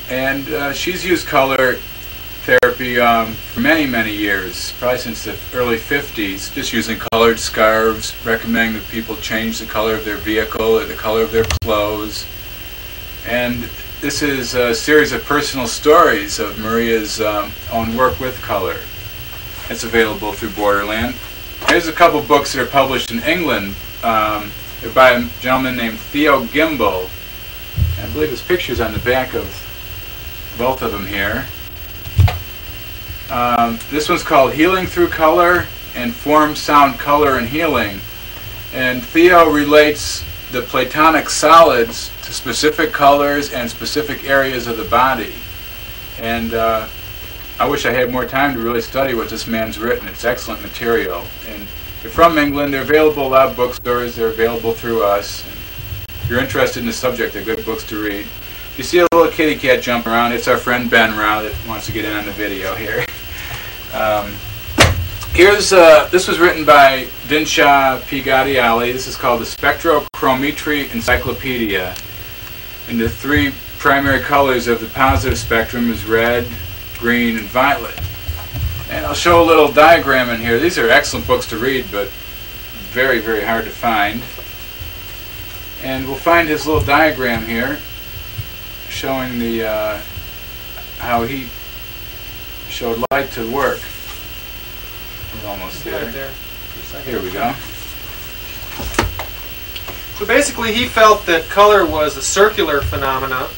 And she's used color therapy for many, many years, probably since the early 50s, just using colored scarves, recommending that people change the color of their vehicle or the color of their clothes. And this is a series of personal stories of Maria's own work with color. It's available through Borderland. Here's a couple books that are published in England. They're by a gentleman named Theo Gimbel. I believe his picture's on the back of both of them here. This one's called Healing Through Color and Form, Sound, Color, and Healing. And Theo relates the Platonic solids to specific colors and specific areas of the body. And I wish I had more time to really study what this man's written. It's excellent material. And they're from England. They're available at a lot of bookstores. They're available through us. And if you're interested in the subject, they're good books to read. If you see a little kitty cat jumping around, it's our friend Ben Rao that wants to get in on the video here. This was written by Dinshah P. Ghadiali. This is called the Spectrochrometry Encyclopedia. And the three primary colors of the positive spectrum is red, green, and violet. And I'll show a little diagram in here. These are excellent books to read, but very, very hard to find. And we'll find his little diagram here showing the how he showed light to work. We're almost there. Here we go. So basically he felt that color was a circular phenomena,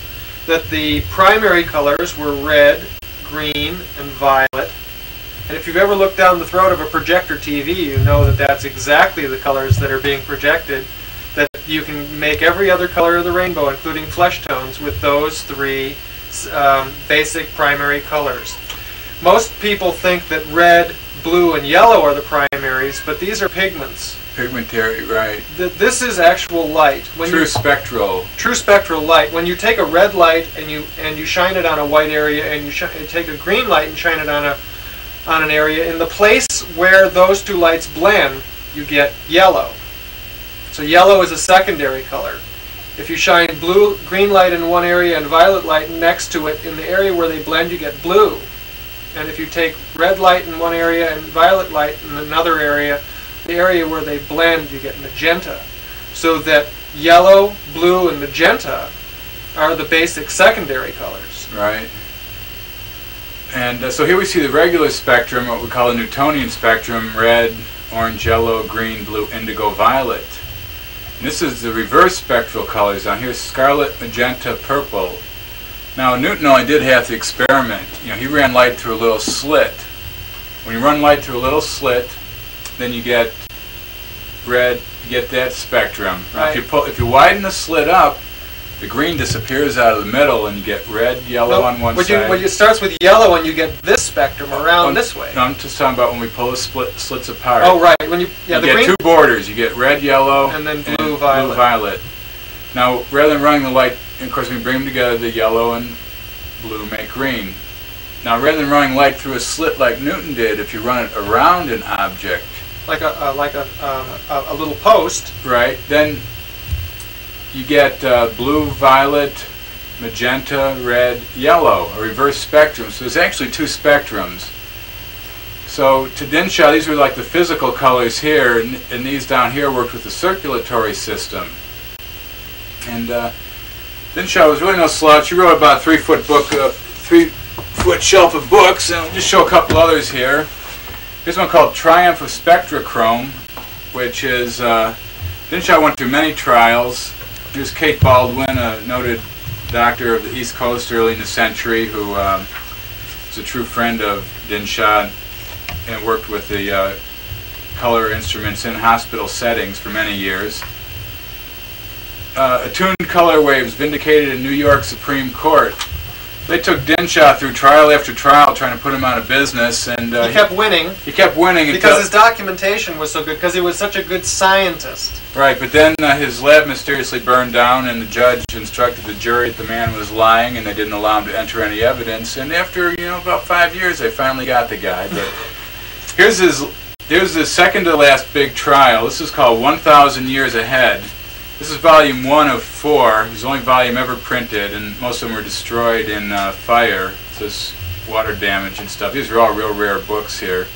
that the primary colors were red, green, and violet. And if you've ever looked down the throat of a projector TV, you know that that's exactly the colors that are being projected, that you can make every other color of the rainbow, including flesh tones, with those three basic primary colors. Most people think that red, blue, and yellow are the primaries, but these are pigments. Pigmentary, right. This is actual light. True spectral. True spectral light. When you take a red light and you shine it on a white area, and you take a green light and shine it on an area, in the place where those two lights blend, you get yellow. So yellow is a secondary color. If you shine green light in one area and violet light next to it, in the area where they blend, you get blue. And if you take red light in one area and violet light in another area, the area where they blend, you get magenta. So that yellow, blue, and magenta are the basic secondary colors. Right. And so here we see the regular spectrum, what we call the Newtonian spectrum: red, orange, yellow, green, blue, indigo, violet. And this is the reverse spectral colors. Down here, scarlet, magenta, purple. Now Newton only did half the experiment. You know, he ran light through a little slit. When you run light through a little slit, then you get red, you get that spectrum. Right. Now, if you widen the slit up, the green disappears out of the middle, and you get red, yellow on one side. When it starts with yellow, and you get this spectrum around this way. No, I'm just talking about when we pull the slits apart. Oh, right. When you get two borders. You get red, yellow, and then blue, violet. Now, rather than running the light, of course, we bring them together, the yellow and blue make green. Now, rather than running light through a slit like Newton did, if you run it around an object, like a little post, right? Then you get blue, violet, magenta, red, yellow, a reverse spectrum. So there's actually two spectrums. So to Dinshah, these were like the physical colors here, and these down here worked with the circulatory system. And Dinshah was really no slouch. He wrote about a 3-foot book, 3-foot shelf of books, and I'll just show a couple others here. Here's one called Triumph of Spectrochrome, which is, Dinshah went through many trials. Here's Kate Baldwin, a noted doctor of the East Coast early in the century, who was a true friend of Dinshah and worked with the color instruments in hospital settings for many years. attuned color waves vindicated in New York Supreme Court. They took Dinshah through trial after trial trying to put him out of business, and he kept winning. He kept winning because his documentation was so good, because he was such a good scientist. Right, but then his lab mysteriously burned down, and the judge instructed the jury that the man was lying, and they didn't allow him to enter any evidence. And after about 5 years, they finally got the guy. But here's the second to last big trial. This is called 1,000 Years Ahead. This is volume 1 of 4. It was the only volume ever printed, and most of them were destroyed in fire. So it's water damage and stuff. These are all real rare books here.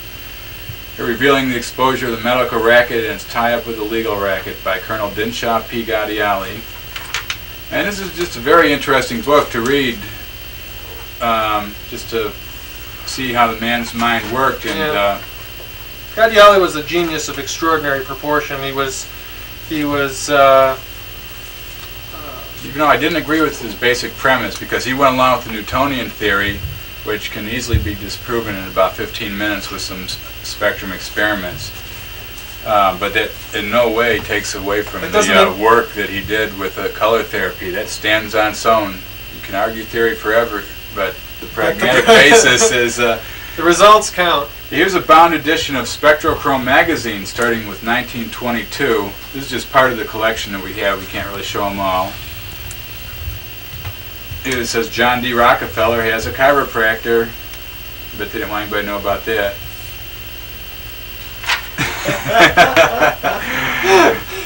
They're revealing the exposure of the medical racket and its tie-up with the legal racket by Colonel Dinshah P. Ghadiali. And this is just a very interesting book to read, just to see how the man's mind worked. And Ghadiali was a genius of extraordinary proportion. He was even though I didn't agree with his basic premise, because he went along with the Newtonian theory, which can easily be disproven in about 15 minutes with some spectrum experiments. But that in no way takes away from the work that he did with color therapy. That stands on its own. You can argue theory forever, but the pragmatic basis is... the results count. Here's a bound edition of Spectrochrome magazine starting with 1922. This is just part of the collection that we have. We can't really show them all. Here it says John D. Rockefeller has a chiropractor, but they didn't want anybody to know about that.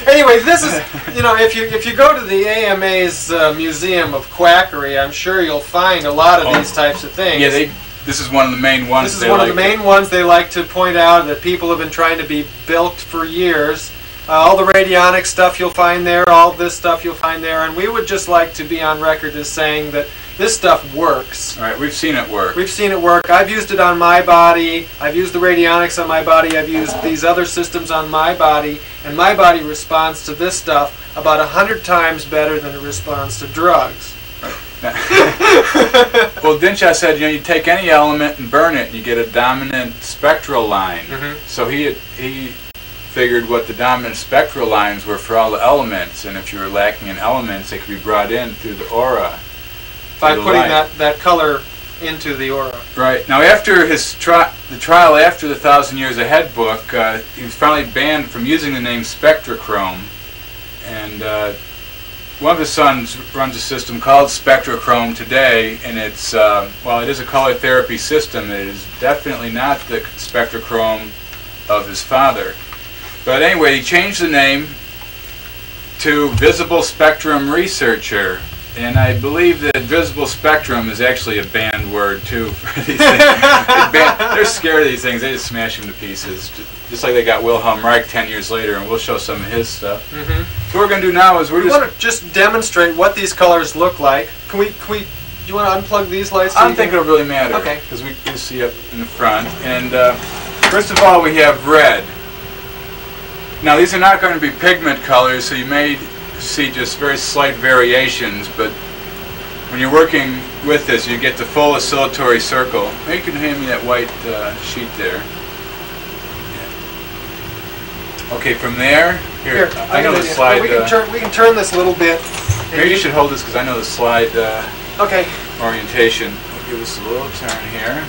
Anyway, this is, if you go to the AMA's Museum of Quackery, I'm sure you'll find a lot of these types of things. Yeah, this is one of the main ones. This is one of the main ones they like to point out, that people have been trying to be bilked for years. All the radionic stuff you'll find there, all this stuff you'll find there, and we would just like to be on record as saying that this stuff works. All right, we've seen it work. We've seen it work. I've used it on my body. I've used the radionics on my body. I've used these other systems on my body, and my body responds to this stuff about 100 times better than it responds to drugs. Well, Dinshah said, you take any element and burn it, and you get a dominant spectral line. So he figured what the dominant spectral lines were for all the elements, and if you were lacking in elements, they could be brought in through the aura. By putting that color into the aura. Right. Now, after his the trial after the 1,000 Years Ahead book, he was finally banned from using the name Spectrochrome, and one of his sons runs a system called Spectrochrome today, and it's, while it is a color therapy system, it is definitely not the Spectrochrome of his father. But anyway, he changed the name to Visible Spectrum Researcher, and I believe that visible spectrum is actually a banned word too for these things. They're scared of these things, they just smash them to pieces. Just like they got Wilhelm Reich 10 years later, and we'll show some of his stuff. So what we're going to do now is we want to just demonstrate what these colors look like. Do you want to unplug these lights? I don't think it'll really matter. Okay. Because we can see up in the front. And first of all, we have red. Now these are not going to be pigment colors, so you may see just very slight variations, but when you're working with this, you get the full oscillatory circle. Maybe you can hand me that white sheet there. Okay, from there, here I know the slide. We can turn this a little bit. Maybe you should hold this because I know the slide okay. orientation. We'll give this a little turn here.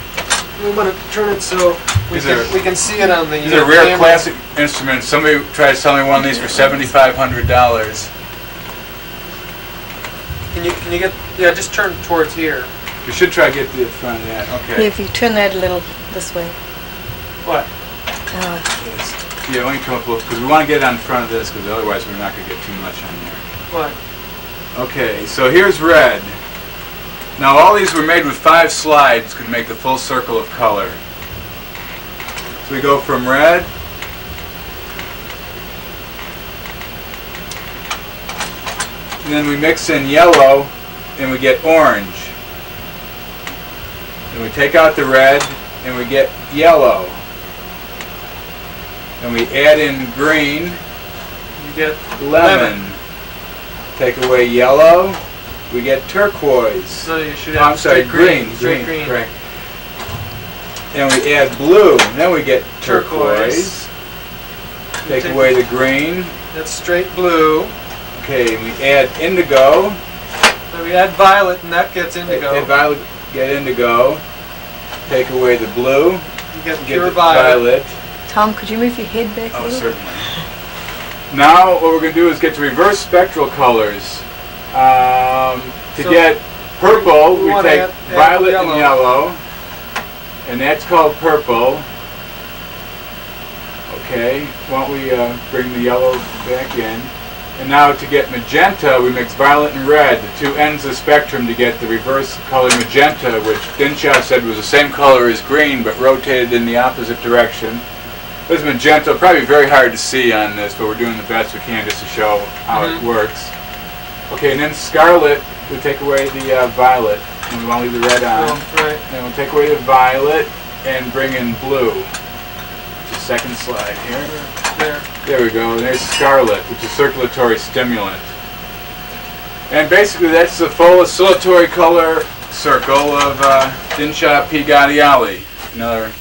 We want to turn it so we can see it on the These are rare classic instruments. Somebody tried to sell me one of these for $7,500. Can you get, just turn towards here. You should try to get to the front of that. Okay. If you turn that a little this way. What? Yeah, let me come up a little, because we want to get it on front of this, because otherwise we're not going to get too much on there. What? Okay, so here's red. Now all these were made with 5 slides, could make the full circle of color. So we go from red, and then we mix in yellow, and we get orange. Then we take out the red, and we get yellow. And we add in green, you get lemon. Take away yellow, we get turquoise. No, you should have green. Correct. And we add blue, and then we get turquoise. Take away the green. That's straight blue. Okay, we add indigo. So we add violet, and that gets indigo. Add violet, get indigo. Take away the blue. You get pure violet. Tom, could you move your head back a Oh, little? certainly. Now what we're going to do is get to reverse spectral colors. To get purple, we take add violet and yellow, and that's called purple. Okay, why don't we bring the yellow back in. And now to get magenta, we mix violet and red, the two ends of the spectrum, to get the reverse color magenta, which Dinshah said was the same color as green, but rotated in the opposite direction. This magenta, probably very hard to see on this, but we're doing the best we can just to show how it works. Okay, and then scarlet, we take away the violet, and we want to leave the red on. Right. Then we'll take away the violet and bring in blue. The second slide here. There we go. And there's scarlet, which is circulatory stimulant. And basically that's the full oscillatory color circle of Dinshah P. Ghadiali. Another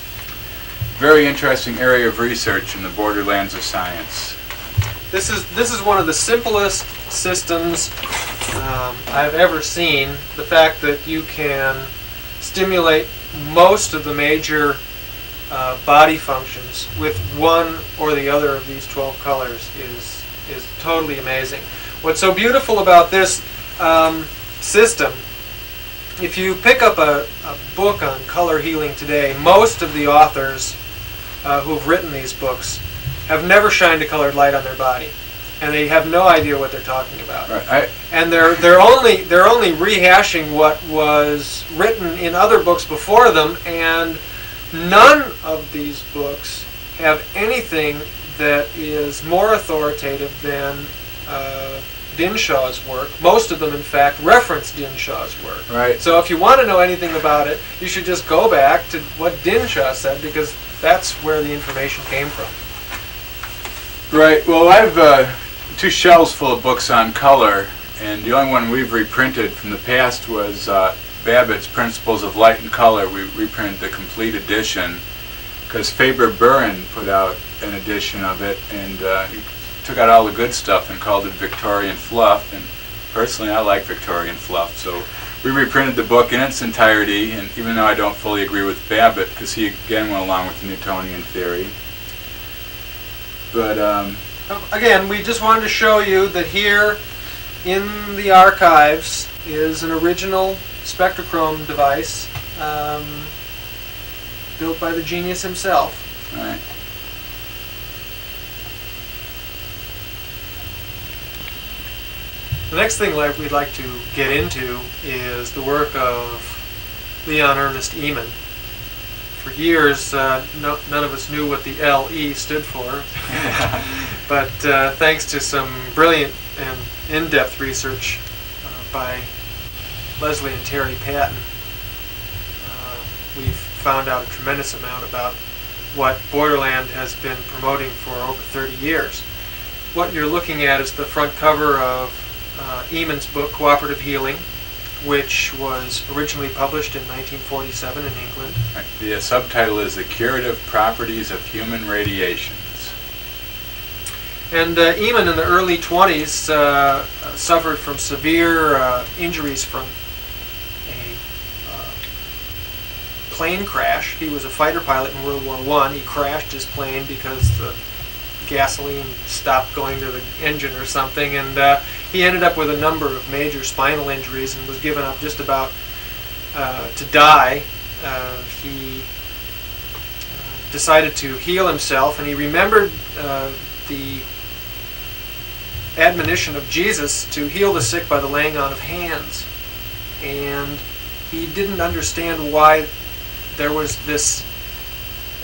very interesting area of research in the borderlands of science. This is one of the simplest systems I've ever seen. The fact that you can stimulate most of the major body functions with one or the other of these 12 colors is totally amazing. What's so beautiful about this system, if you pick up a book on color healing today, most of the authors who've written these books have never shined a colored light on their body, and they have no idea what they're talking about. Right. And they're only rehashing what was written in other books before them, and none of these books have anything that is more authoritative than Dinshah's work. Most of them, in fact, reference Dinshah's work. Right. So if you want to know anything about it, you should just go back to what Dinshah said, because that's where the information came from. Right. Well, I have 2 shelves full of books on color, and the only one we've reprinted from the past was Babbitt's Principles of Light and Color. We reprinted the complete edition because Faber Buren put out an edition of it, and he took out all the good stuff and called it Victorian fluff. And personally, I like Victorian fluff, so we reprinted the book in its entirety. And even though I don't fully agree with Babbitt, because he again went along with the Newtonian theory, but again, we just wanted to show you that here in the archives is an original Spectrochrome device built by the genius himself. right. The next thing we'd like to get into is the work of Leon Ernest Eeman. For years, none of us knew what the LE stood for, but thanks to some brilliant and in-depth research by Leslie and Terry Patton, we've found out a tremendous amount about what Borderland has been promoting for over 30 years. What you're looking at is the front cover of Eeman's book, Cooperative Healing, which was originally published in 1947 in England. Right. The subtitle is The Curative Properties of Human Radiations. And Eeman in the early 20s suffered from severe injuries from a plane crash. He was a fighter pilot in World War I. He crashed his plane because the gasoline stopped going to the engine or something, and he ended up with a number of major spinal injuries and was given up just about to die. He decided to heal himself, and he remembered the admonition of Jesus to heal the sick by the laying on of hands, and he didn't understand why there was this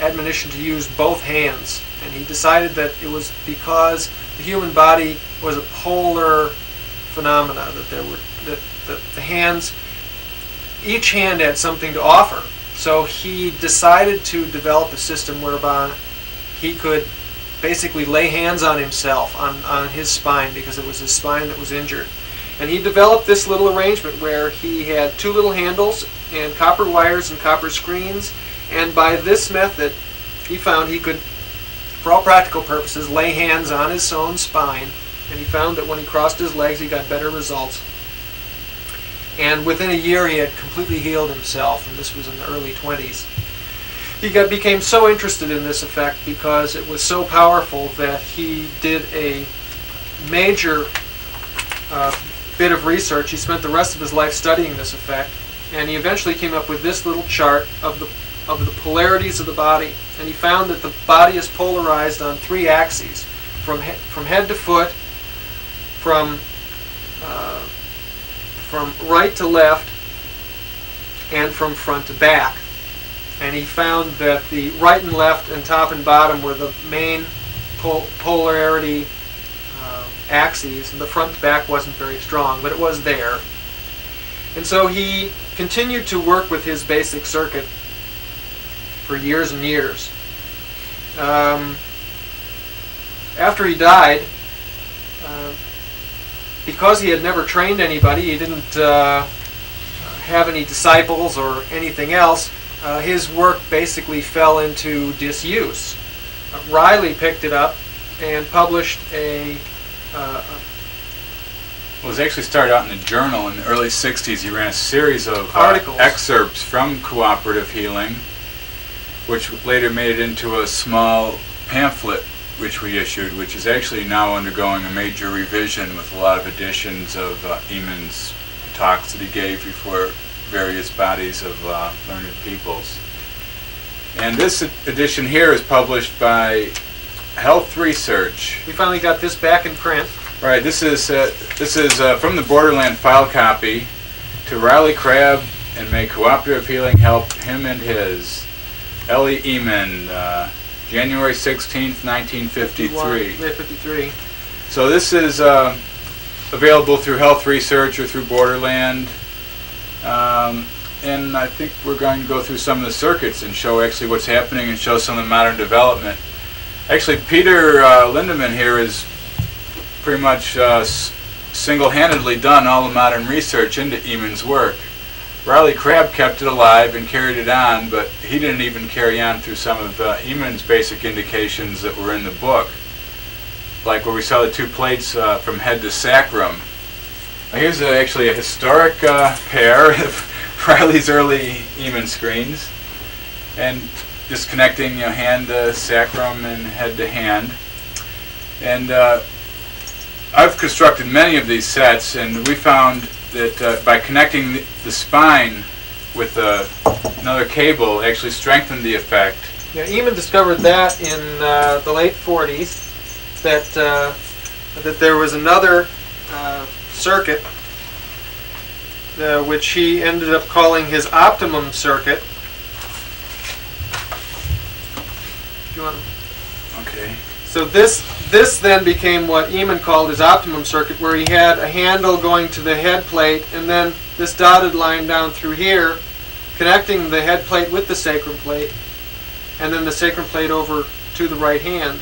admonition to use both hands, and he decided that it was because the human body was a polar phenomena, that the hands, each hand had something to offer. So he decided to develop a system whereby he could basically lay hands on himself, on his spine, because it was his spine that was injured. And he developed this little arrangement where he had 2 little handles and copper wires and copper screens, and by this method he found he could, for all practical purposes, lay hands on his own spine and he found that when he crossed his legs he got better results. And within a year he had completely healed himself, and this was in the early 20s. He became so interested in this effect because it was so powerful that he did a major bit of research. He spent the rest of his life studying this effect, and he eventually came up with this little chart of the polarities of the body, and he found that the body is polarized on 3 axes, from head to foot, from right to left, and from front to back. And he found that the right and left and top and bottom were the main polarity axes, and the front to back wasn't very strong, but it was there. And so he continued to work with his basic circuit for years and years. After he died, because he had never trained anybody, he didn't have any disciples or anything else, his work basically fell into disuse. Riley picked it up and published a... Well, it was actually started out in the journal in the early 60s. He ran a series of articles, excerpts from cooperative healing, which later made it into a small pamphlet which we issued, which is actually now undergoing a major revision with a lot of additions of Eeman's talks that he gave before various bodies of learned peoples. And this edition here is published by Health Research. We finally got this back in print. Right, this is from the Borderland file copy. To Riley Crabb, and may cooperative healing help him and his. Ellie Eeman, January 16th, 1953. So this is available through Health Research or through Borderland. And I think we're going to go through some of the circuits and show actually what's happening and show some of the modern development. Actually, Peter Lindemann here is pretty much single-handedly done all the modern research into Eeman's work. Riley Crabb kept it alive and carried it on, but he didn't even carry on through some of Eeman's basic indications that were in the book, like where we saw the 2 plates from head to sacrum. Now here's actually a historic pair of Riley's early Eeman screens, and just connecting hand to sacrum and head to hand. And I've constructed many of these sets, and we found that by connecting the spine with another cable, it actually strengthened the effect. Yeah, Eeman discovered that in the late 40s, that there was another circuit which he ended up calling his optimum circuit. Do you want to? Okay. So this then became what Eeman called his optimum circuit, where he had a handle going to the head plate, and then this dotted line down through here, connecting the head plate with the sacrum plate, and then the sacrum plate over to the right hand.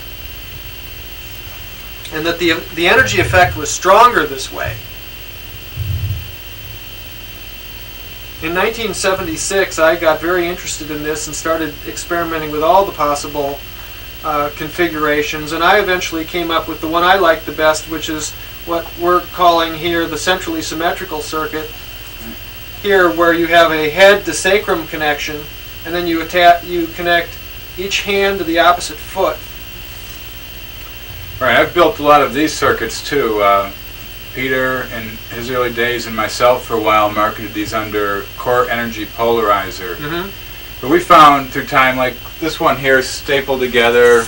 And that the energy effect was stronger this way. In 1976, I got very interested in this and started experimenting with all the possible configurations, and I eventually came up with the one I liked the best, which is what we're calling here the centrally symmetrical circuit. Here, where you have a head to sacrum connection, and then you connect each hand to the opposite foot. Right, I've built a lot of these circuits too. Peter, in his early days, and myself for a while, marketed these under core energy polarizer. Mm-hmm. But we found through time, like this one here, stapled together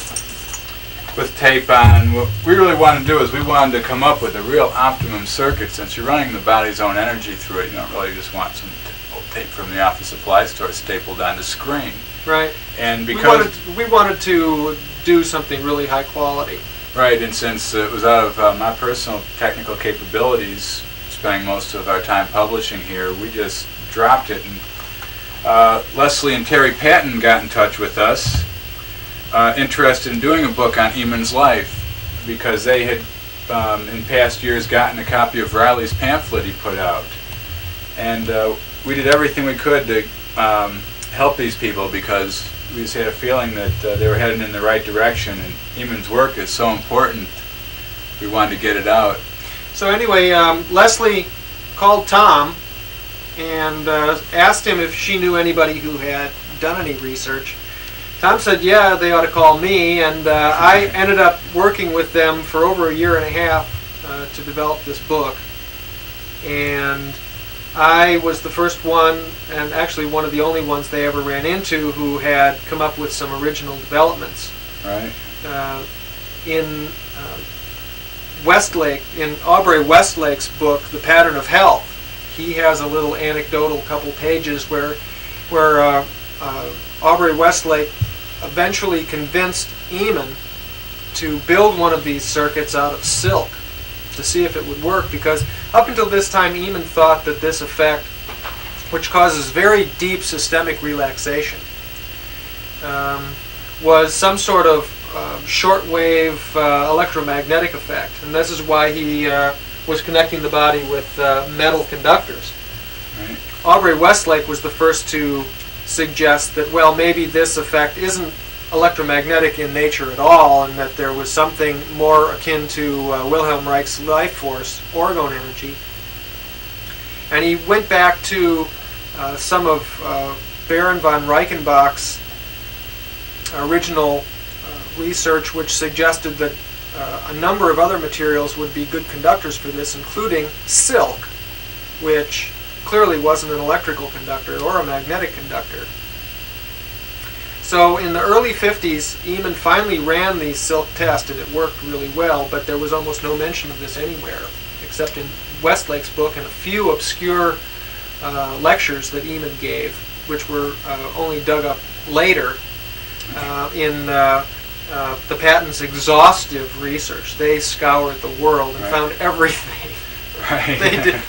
with tape on. What we really wanted to do is we wanted to come up with a real optimum circuit. Since you're running the body's own energy through it, you don't really just want some old tape from the office supply store stapled on the screen. Right. And because we wanted to do something really high quality. Right, and since it was out of my personal technical capabilities, spending most of our time publishing here, we just dropped it. And Leslie and Terry Patton got in touch with us, interested in doing a book on Eeman's life, because they had in past years gotten a copy of Riley's pamphlet he put out. And we did everything we could to help these people, because we just had a feeling that they were heading in the right direction, and Eeman's work is so important we wanted to get it out. So anyway, Leslie called Tom and asked him if she knew anybody who had done any research. Tom said, yeah, they ought to call me, and I ended up working with them for over a year and a half to develop this book. And I was the first one, and actually one of the only ones they ever ran into, who had come up with some original developments. Right. In Westlake, in Aubrey Westlake's book, The Pattern of Health, he has a little anecdotal couple pages where Aubrey Westlake eventually convinced Eeman to build one of these circuits out of silk to see if it would work, because up until this time Eeman thought that this effect, which causes very deep systemic relaxation, was some sort of shortwave electromagnetic effect, and this is why he was connecting the body with metal conductors. Right. Aubrey Westlake was the first to suggest that, well, maybe this effect isn't electromagnetic in nature at all, and that there was something more akin to Wilhelm Reich's life force, orgone energy. And he went back to some of Baron von Reichenbach's original research, which suggested that a number of other materials would be good conductors for this, including silk, which clearly wasn't an electrical conductor or a magnetic conductor. So in the early 50s, Eeman finally ran the silk test, and it worked really well, but there was almost no mention of this anywhere, except in Westlake's book and a few obscure lectures that Eeman gave, which were only dug up later in the Patent's exhaustive research. They scoured the world and found everything. Right.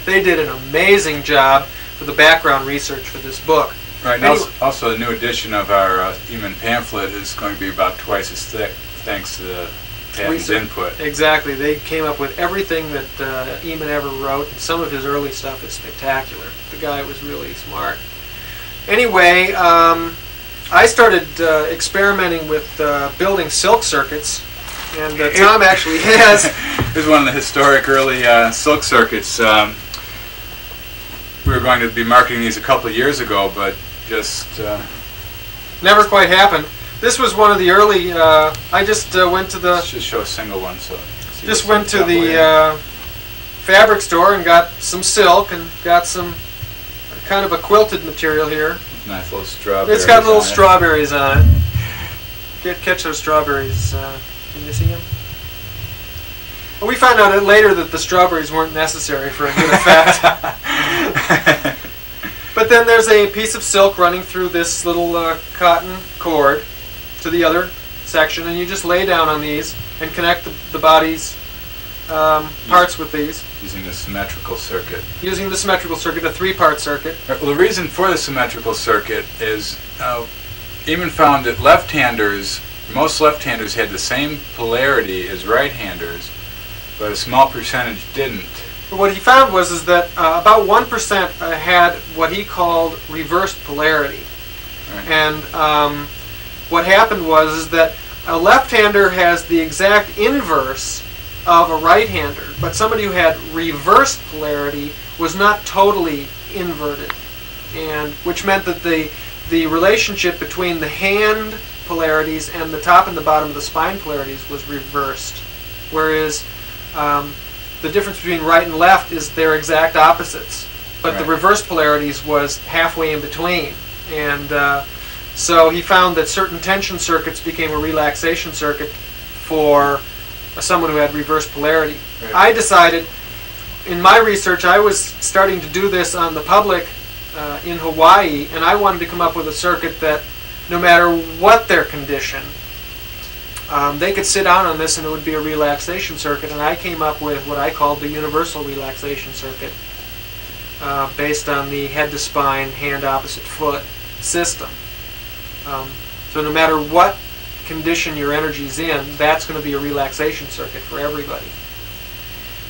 They did an amazing job for the background research for this book. Right. And Anyway, also, the new edition of our Eeman pamphlet is going to be about twice as thick, thanks to the Patent's input. Exactly. They came up with everything that Eeman ever wrote, and some of his early stuff is spectacular. The guy was really smart. Anyway, I started experimenting with building silk circuits, and Tom actually has. Here's one of the historic early silk circuits. We were going to be marketing these a couple of years ago, but just never quite happened. This was one of the early. I just went to the. Let's just show a single one, so. Just went to the fabric store and got some silk and got some kind of a quilted material here. Nice little strawberries. It's got little strawberries on it. Catch those strawberries. Can you see them? Well, we found out later that the strawberries weren't necessary for a good effect. But then there's a piece of silk running through this little cotton cord to the other section, and you just lay down on these and connect the body's parts with these. Using the symmetrical circuit. Using the symmetrical circuit, a three-part circuit. Right, well, the reason for the symmetrical circuit is Eeman found that left-handers, most left-handers had the same polarity as right-handers, but a small percentage didn't. What he found was that about 1% had what he called reversed polarity. Right. And what happened was that a left-hander has the exact inverse of a right-hander, but somebody who had reversed polarity was not totally inverted, and which meant that the relationship between the hand polarities and the top and the bottom of the spine polarities was reversed, whereas the difference between right and left is their exact opposites, but the reversed polarities was halfway in between. And so he found that certain tension circuits became a relaxation circuit for someone who had reversed polarity. Right. I decided, in my research, I was starting to do this on the public in Hawaii, and I wanted to come up with a circuit that, no matter what their condition, they could sit down on this and it would be a relaxation circuit. And I came up with what I called the universal relaxation circuit, based on the head to spine, hand opposite foot system. So no matter what condition your energy's in, that's going to be a relaxation circuit for everybody.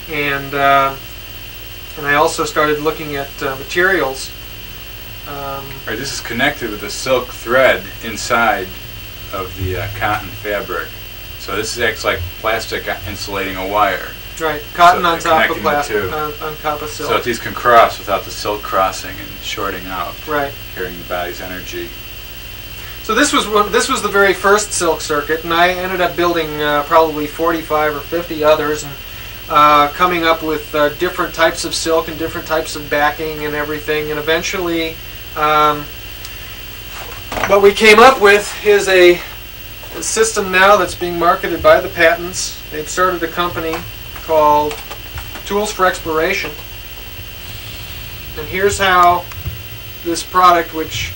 And I also started looking at materials. Right, this is connected with a silk thread inside of the cotton fabric. So this acts like plastic insulating a wire. Right, cotton So on top of connecting the plastic, two. on top of silk. So that these can cross without the silk crossing and shorting out, Right. carrying the body's energy. So this was the very first silk circuit, and I ended up building probably 45 or 50 others, and coming up with different types of silk and different types of backing and everything. And eventually, what we came up with is a system now that's being marketed by the patents. They've started a company called Tools for Exploration. And here's how this product, which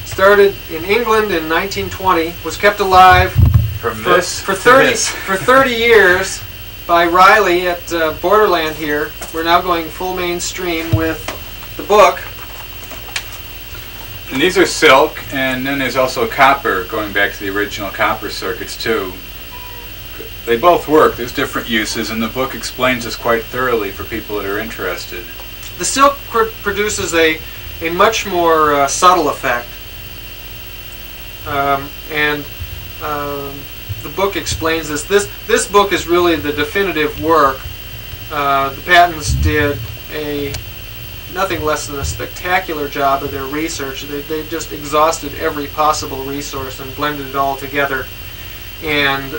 started in England in 1920, was kept alive for 30 years by Riley at Borderland here. We're now going full mainstream with the book. And these are silk, and then there's also copper, going back to the original copper circuits too. They both work. There's different uses, and the book explains this quite thoroughly for people that are interested. The silk produces a much more subtle effect. The book explains this. This book is really the definitive work. The patents did nothing less than a spectacular job of their research. They just exhausted every possible resource and blended it all together. And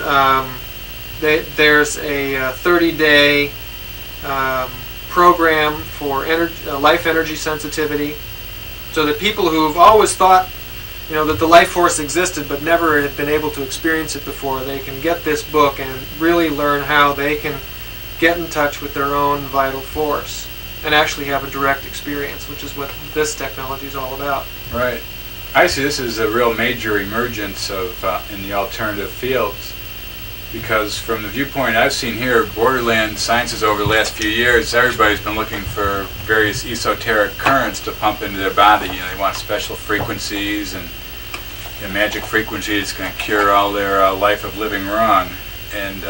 there's a 30-day program for life energy sensitivity, so that people who've always thought, that the life force existed but never had been able to experience it before, they can get this book and really learn how they can get in touch with their own vital force and actually have a direct experience, which is what this technology is all about. Right. I see this as a real major emergence of in the alternative fields, because from the viewpoint I've seen here, Borderland sciences over the last few years, everybody's been looking for various esoteric currents to pump into their body. They want special frequencies and magic frequencies going to cure all their life of living wrong. And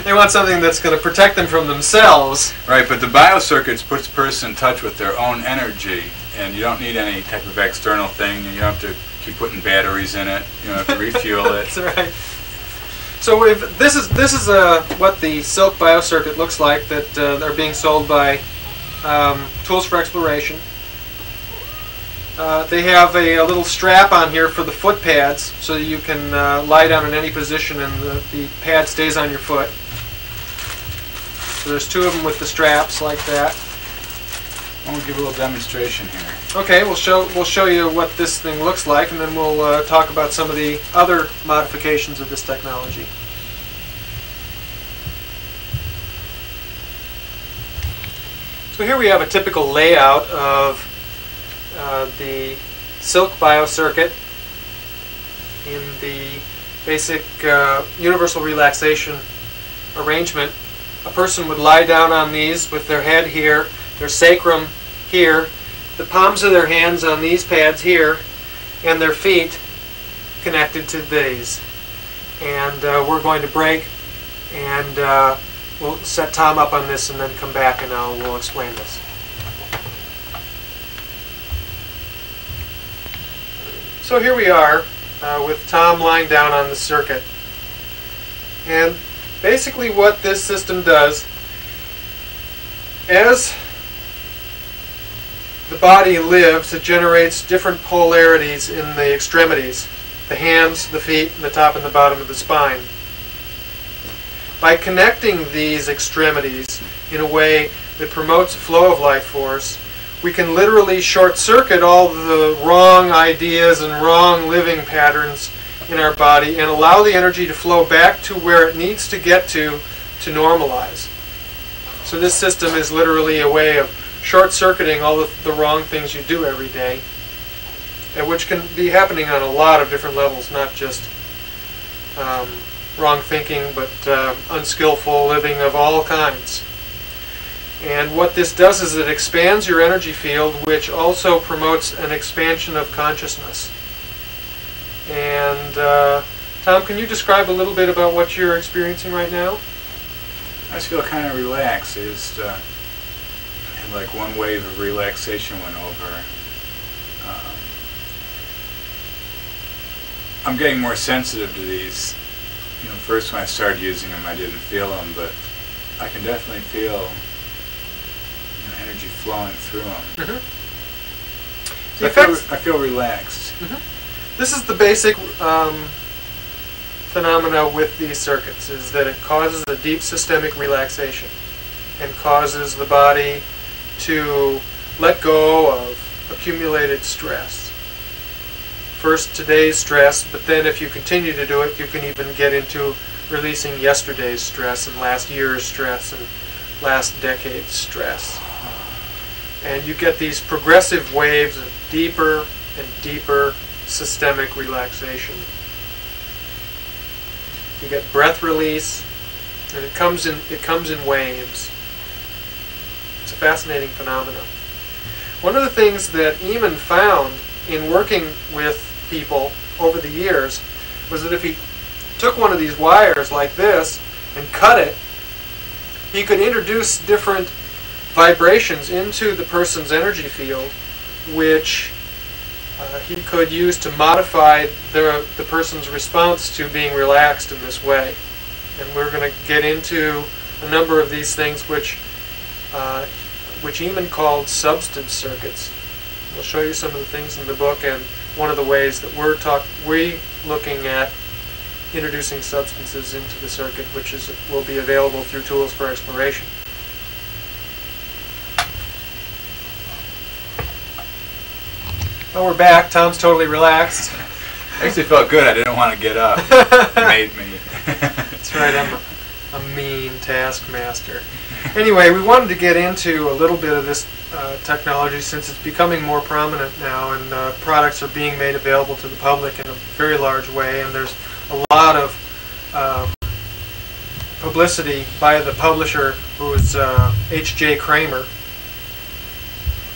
they want something that's going to protect them from themselves. Right, but the biocircuits puts a person in touch with their own energy, and you don't need any type of external thing, and you don't have to keep putting batteries in it. You don't have to refuel it. That's right. So this is what the silk biocircuit looks like that are being sold by Tools for Exploration. They have a little strap on here for the foot pads, so that you can lie down in any position and the pad stays on your foot. So there's two of them with the straps like that. We'll give a little demonstration here. Okay, we'll show you what this thing looks like, and then we'll talk about some of the other modifications of this technology. So here we have a typical layout of the silk biocircuit in the basic universal relaxation arrangement. A person would lie down on these with their head here, their sacrum here, the palms of their hands on these pads here, and their feet connected to these. And we're going to break, and we'll set Tom up on this and then come back and we'll explain this. So here we are with Tom lying down on the circuit. And basically what this system does, as the body lives, it generates different polarities in the extremities, the hands, the feet, and the top and the bottom of the spine. By connecting these extremities in a way that promotes a flow of life force, we can literally short-circuit all the wrong ideas and wrong living patterns in our body and allow the energy to flow back to where it needs to get to normalize. So this system is literally a way of short-circuiting all the wrong things you do every day, and which can be happening on a lot of different levels, not just wrong thinking, but unskillful living of all kinds. And what this does is it expands your energy field, which also promotes an expansion of consciousness. And Tom, can you describe a little bit about what you're experiencing right now? I just feel kind of relaxed. It's like one wave of relaxation went over. I'm getting more sensitive to these. You know, first when I started using them, I didn't feel them, but I can definitely feel energy flowing through them. Mm-hmm. So I feel relaxed. Mm-hmm. This is the basic phenomena with these circuits, is that it causes a deep systemic relaxation and causes the body to let go of accumulated stress. First today's stress, but then if you continue to do it, you can even get into releasing yesterday's stress and last year's stress and last decade's stress. And you get these progressive waves of deeper and deeper systemic relaxation. You get breath release, and it comes in waves. It's a fascinating phenomenon. One of the things that Eeman found in working with people over the years was that if he took one of these wires like this and cut it, he could introduce different vibrations into the person's energy field, which he could use to modify the person's response to being relaxed in this way. And we're going to get into a number of these things which Eeman called substance circuits. We'll show you some of the things in the book, and one of the ways that we're looking at introducing substances into the circuit, which will be available through tools for exploration. Well, we're back. Tom's totally relaxed. I actually felt good. I didn't want to get up. It made me. That's right. I'm a mean taskmaster. Anyway, we wanted to get into a little bit of this technology since it's becoming more prominent now, and products are being made available to the public in a very large way, and there's a lot of publicity by the publisher, who is H.J. Kramer.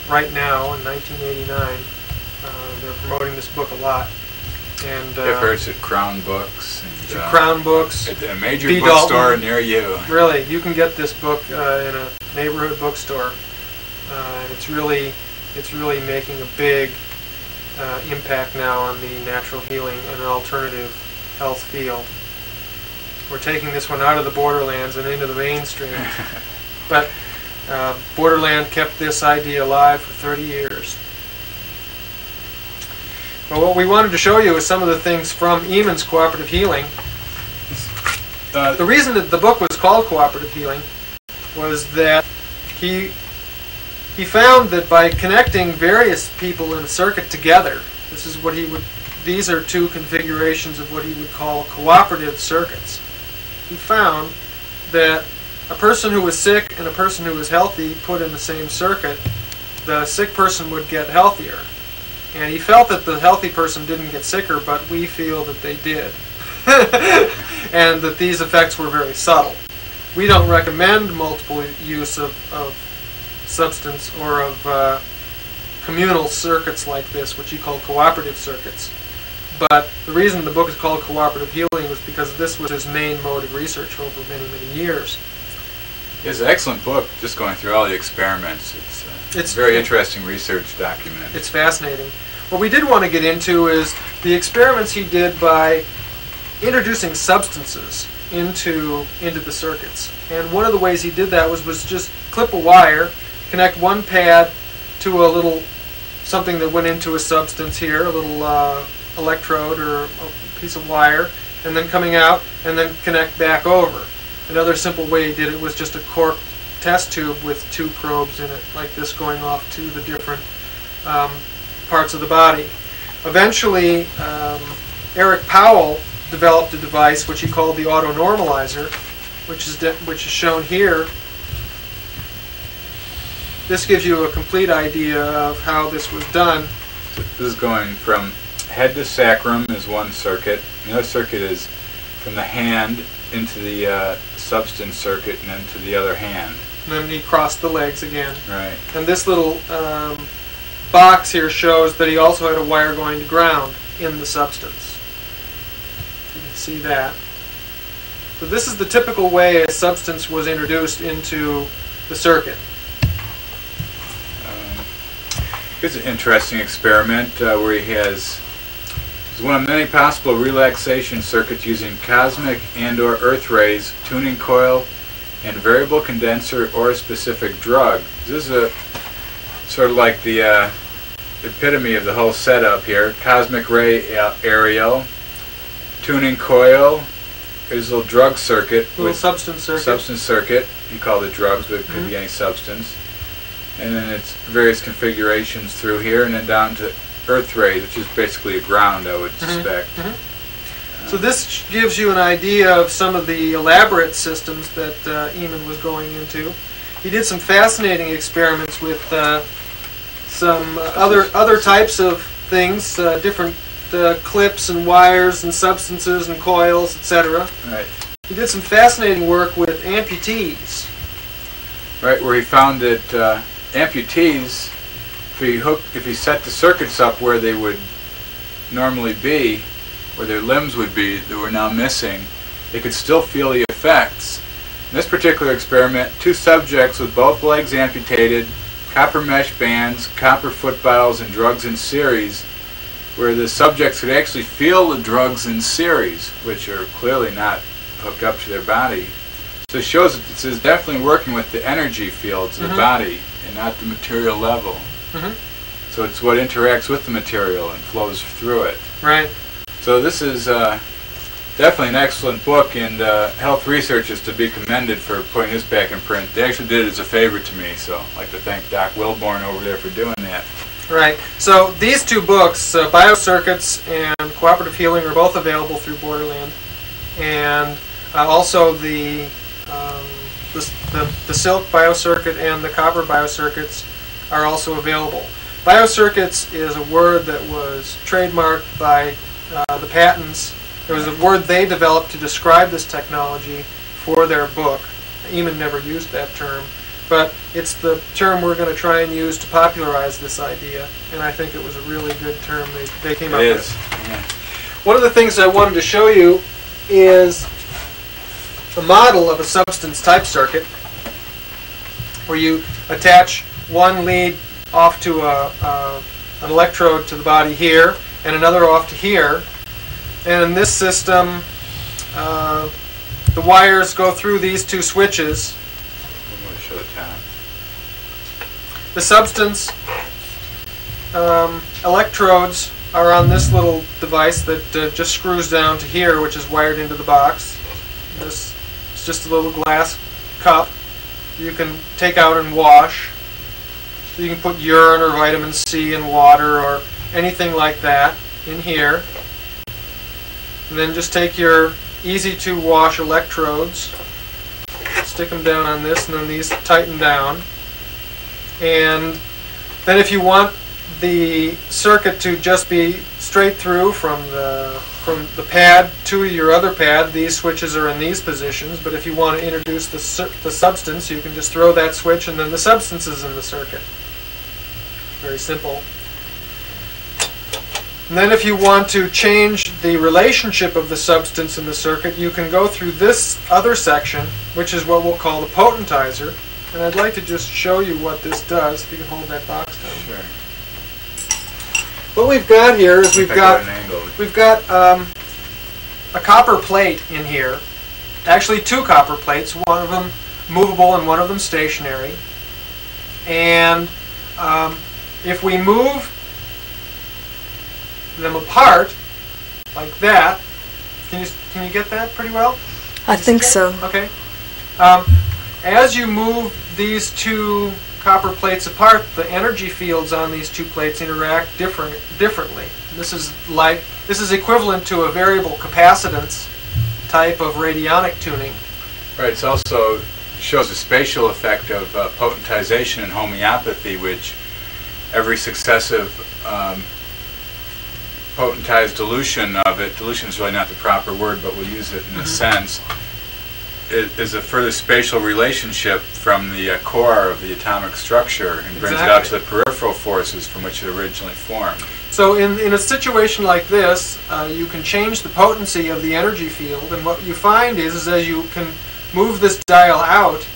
Right now, in 1989, they're promoting this book a lot. And I've heard it's at Crown Books. And, Crown Books. At a major bookstore near you. Really, you can get this book in a neighborhood bookstore, and it's really making a big impact now on the natural healing and alternative health field. We're taking this one out of the borderlands and into the mainstream, but Borderland kept this idea alive for 30 years. Well, what we wanted to show you is some of the things from Eeman's cooperative healing. The reason that the book was called Cooperative Healing was that he found that by connecting various people in a circuit together, these are two configurations of what he would call cooperative circuits. He found that a person who was sick and a person who was healthy put in the same circuit, the sick person would get healthier. And he felt that the healthy person didn't get sicker, but we feel that they did. And that these effects were very subtle. We don't recommend multiple use of substance or of communal circuits like this, which he called cooperative circuits. But the reason the book is called Cooperative Healing was because this was his main mode of research over many, many years. It's an excellent book, just going through all the experiments. It's a very interesting research document. It's fascinating. What we did want to get into is the experiments he did by introducing substances into the circuits. And one of the ways he did that was just clip a wire, connect one pad to a little something that went into a substance here, a little electrode or a piece of wire, and then coming out, and then connect back over. Another simple way he did it was just a corked test tube with two probes in it, like this, going off to the different parts of the body. Eventually, Eric Powell developed a device which he called the autonormalizer, which is shown here. This gives you a complete idea of how this was done. So this is going from head to sacrum is one circuit. Another circuit is from the hand into the substance circuit and then to the other hand. And then he crossed the legs again. Right. And this little box here shows that he also had a wire going to ground in the substance. You can see that. So this is the typical way a substance was introduced into the circuit. Here's an interesting experiment where he has It's one of many possible relaxation circuits using cosmic and/or earth rays, tuning coil, and variable condenser or a specific drug. This is a sort of like the epitome of the whole setup here. Cosmic ray aerial, tuning coil. Here's a little drug circuit. Little substance circuit. Substance circuit. You call it drugs, but it could be any substance. And then it's various configurations through here, and then down to earth rays, which is basically a ground, I would suspect. So this gives you an idea of some of the elaborate systems that Eeman was going into. He did some fascinating experiments with some other types of things, different clips and wires and substances and coils, etc. Right. He did some fascinating work with amputees. Right, where he found that amputees, if he set the circuits up where they would normally be, where their limbs would be, that were now missing, they could still feel the effects. In this particular experiment, 2 subjects with both legs amputated, copper mesh bands, copper footballs, and drugs in series, where the subjects could actually feel the drugs in series, which are clearly not hooked up to their body. So it shows that this is definitely working with the energy fields of the body and not the material level. So it's what interacts with the material and flows through it. Right. So this is definitely an excellent book, and Health Research is to be commended for putting this back in print. They actually did it as a favor to me, so I'd like to thank Doc Wilborn over there for doing that. Right. So these 2 books, Biocircuits and Cooperative Healing, are both available through Borderland, and also the silk biocircuit and the copper biocircuits are also available. Biocircuits is a word that was trademarked by the patents. It was a word they developed to describe this technology for their book. Eeman never used that term, but it's the term we're going to try and use to popularize this idea, and I think it was a really good term they came up with. It is. Yeah. One of the things I wanted to show you is a model of a substance type circuit where you attach one lead off to an electrode to the body here and another off to here, and in this system the wires go through these 2 switches. I'm going to show the top. The substance electrodes are on this little device that just screws down to here, which is wired into the box. This is just a little glass cup you can take out and wash. So you can put urine or vitamin C in water or anything like that in here. And then just take your easy to wash electrodes, stick them down on this, and then these tighten down. And then if you want the circuit to just be straight through from the pad to your other pad, these switches are in these positions, but if you want to introduce the substance, you can just throw that switch and then the substance is in the circuit. Very simple. And then if you want to change the relationship of the substance in the circuit, you can go through this other section, which is what we'll call the potentizer. And I'd like to just show you what this does, if you can hold that box down. Sure. What we've got here is we've got a copper plate in here. Actually 2 copper plates, one of them movable and one of them stationary. And if we move them apart like that, can you get that pretty well? I think so. Okay. As you move these 2 copper plates apart, the energy fields on these 2 plates interact differently. This is equivalent to a variable capacitance type of radionic tuning. Right. It also shows a spatial effect of potentization and homeopathy, which every successive potentized dilution of it, dilution is really not the proper word, but we'll use it in a sense, it is a further spatial relationship from the core of the atomic structure and brings it out to the peripheral forces from which it originally formed. So in a situation like this, you can change the potency of the energy field, and what you find is as you can move this dial out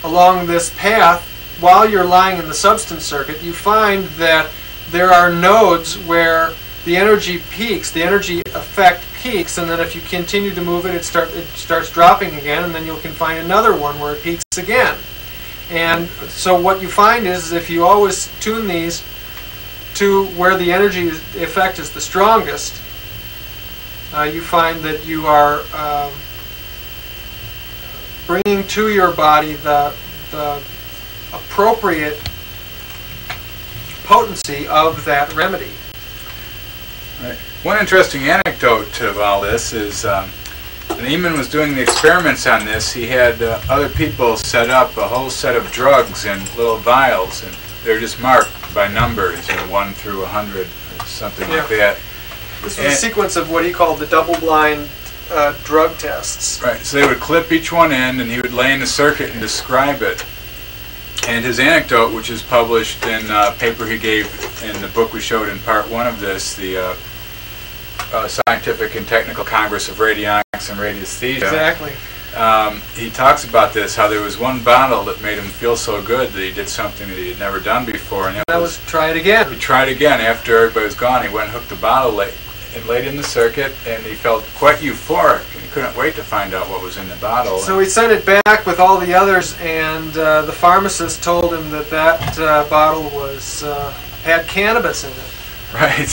along this path while you're lying in the substance circuit, you find that there are nodes where the energy peaks, the energy effect peaks, and then if you continue to move it, it starts dropping again, and then you can find another one where it peaks again. And so what you find is if you always tune these to where the energy effect is the strongest, you find that you are bringing to your body the appropriate potency of that remedy. Right. One interesting anecdote of all this is when Eeman was doing the experiments on this, he had other people set up a whole set of drugs in little vials, and they're just marked by numbers, 1 through 100, or something like that. This was a sequence of what he called the double-blind drug tests. Right, so they would clip each one in, and he would lay in the circuit and describe it. And his anecdote, which is published in a paper he gave in the book we showed in part 1 of this, the Scientific and Technical Congress of Radionics and Radiesthesia. Exactly. He talks about this, how there was one bottle that made him feel so good that he did something that he had never done before. And that was try it again. He tried again after everybody was gone. He went and hooked the bottle and laid in the circuit, and he felt quite euphoric. And he couldn't wait to find out what was in the bottle. So he sent it back with all the others, and the pharmacist told him that bottle was had cannabis in it. Right.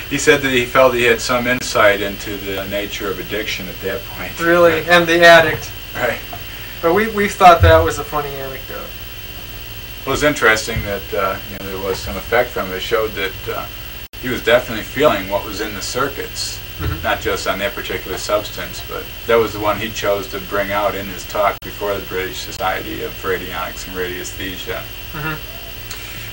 He said that he felt he had some insight into the nature of addiction at that point. Really, right. And the addict. Right. But we thought that was a funny anecdote. It was interesting that there was some effect from it. It showed that he was definitely feeling what was in the circuits, not just on that particular substance, but that was the one he chose to bring out in his talk before the British Society of Radionics and Radiesthesia.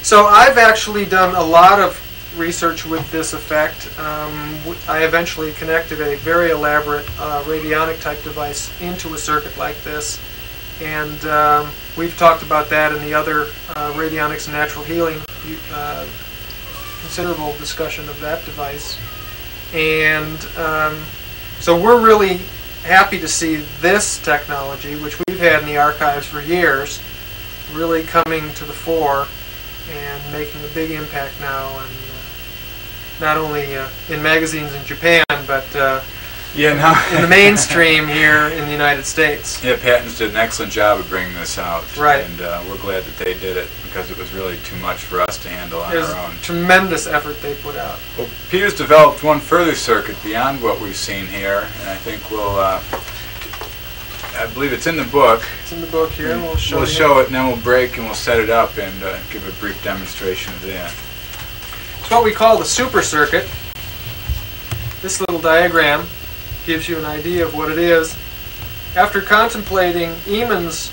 So I've actually done a lot of research with this effect. I eventually connected a very elaborate radionic type device into a circuit like this, and we've talked about that in the other radionics and natural healing, considerable discussion of that device. And so we're really happy to see this technology, which we've had in the archives for years, really coming to the fore and making a big impact now, and not only in magazines in Japan, but in the mainstream here in the United States. Yeah, Patents did an excellent job of bringing this out. Right. And we're glad that they did it, because it was really too much for us to handle on our own. Tremendous effort they put out. Well, Peter's developed one further circuit beyond what we've seen here, and I think we'll, I believe it's in the book. It's in the book here, and we'll show it, and then we'll break and we'll set it up and give a brief demonstration of that. It's what we call the super circuit. This little diagram gives you an idea of what it is. After contemplating Eeman's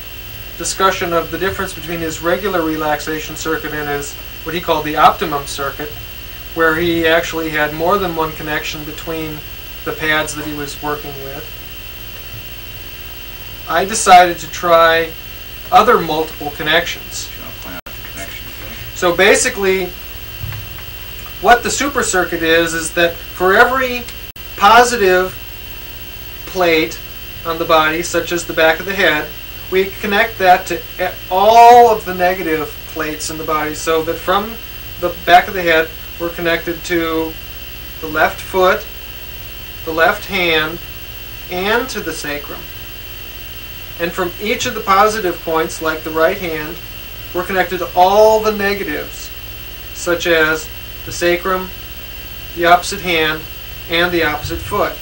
discussion of the difference between his regular relaxation circuit and his, what he called the optimum circuit, where he actually had more than one connection between the pads that he was working with, I decided to try other multiple connections. So basically, what the super circuit is that for every positive plate on the body, such as the back of the head, we connect that to all of the negative plates in the body, so that from the back of the head we're connected to the left foot, the left hand, and to the sacrum. And from each of the positive points, like the right hand, we're connected to all the negatives, such as the sacrum, the opposite hand, and the opposite foot.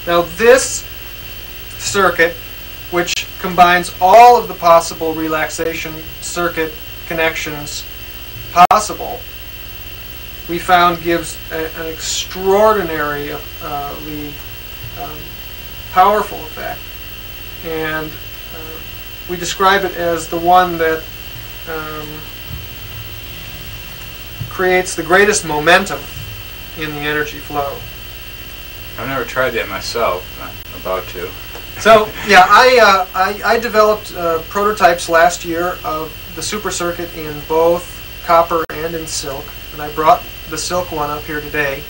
Now this circuit, which combines all of the possible relaxation circuit connections possible, we found gives an extraordinarily powerful effect. And we describe it as the one that creates the greatest momentum in the energy flow. I've never tried that myself. I'm about to. So yeah, I developed prototypes last year of the super circuit in both copper and in silk, and I brought the silk one up here today,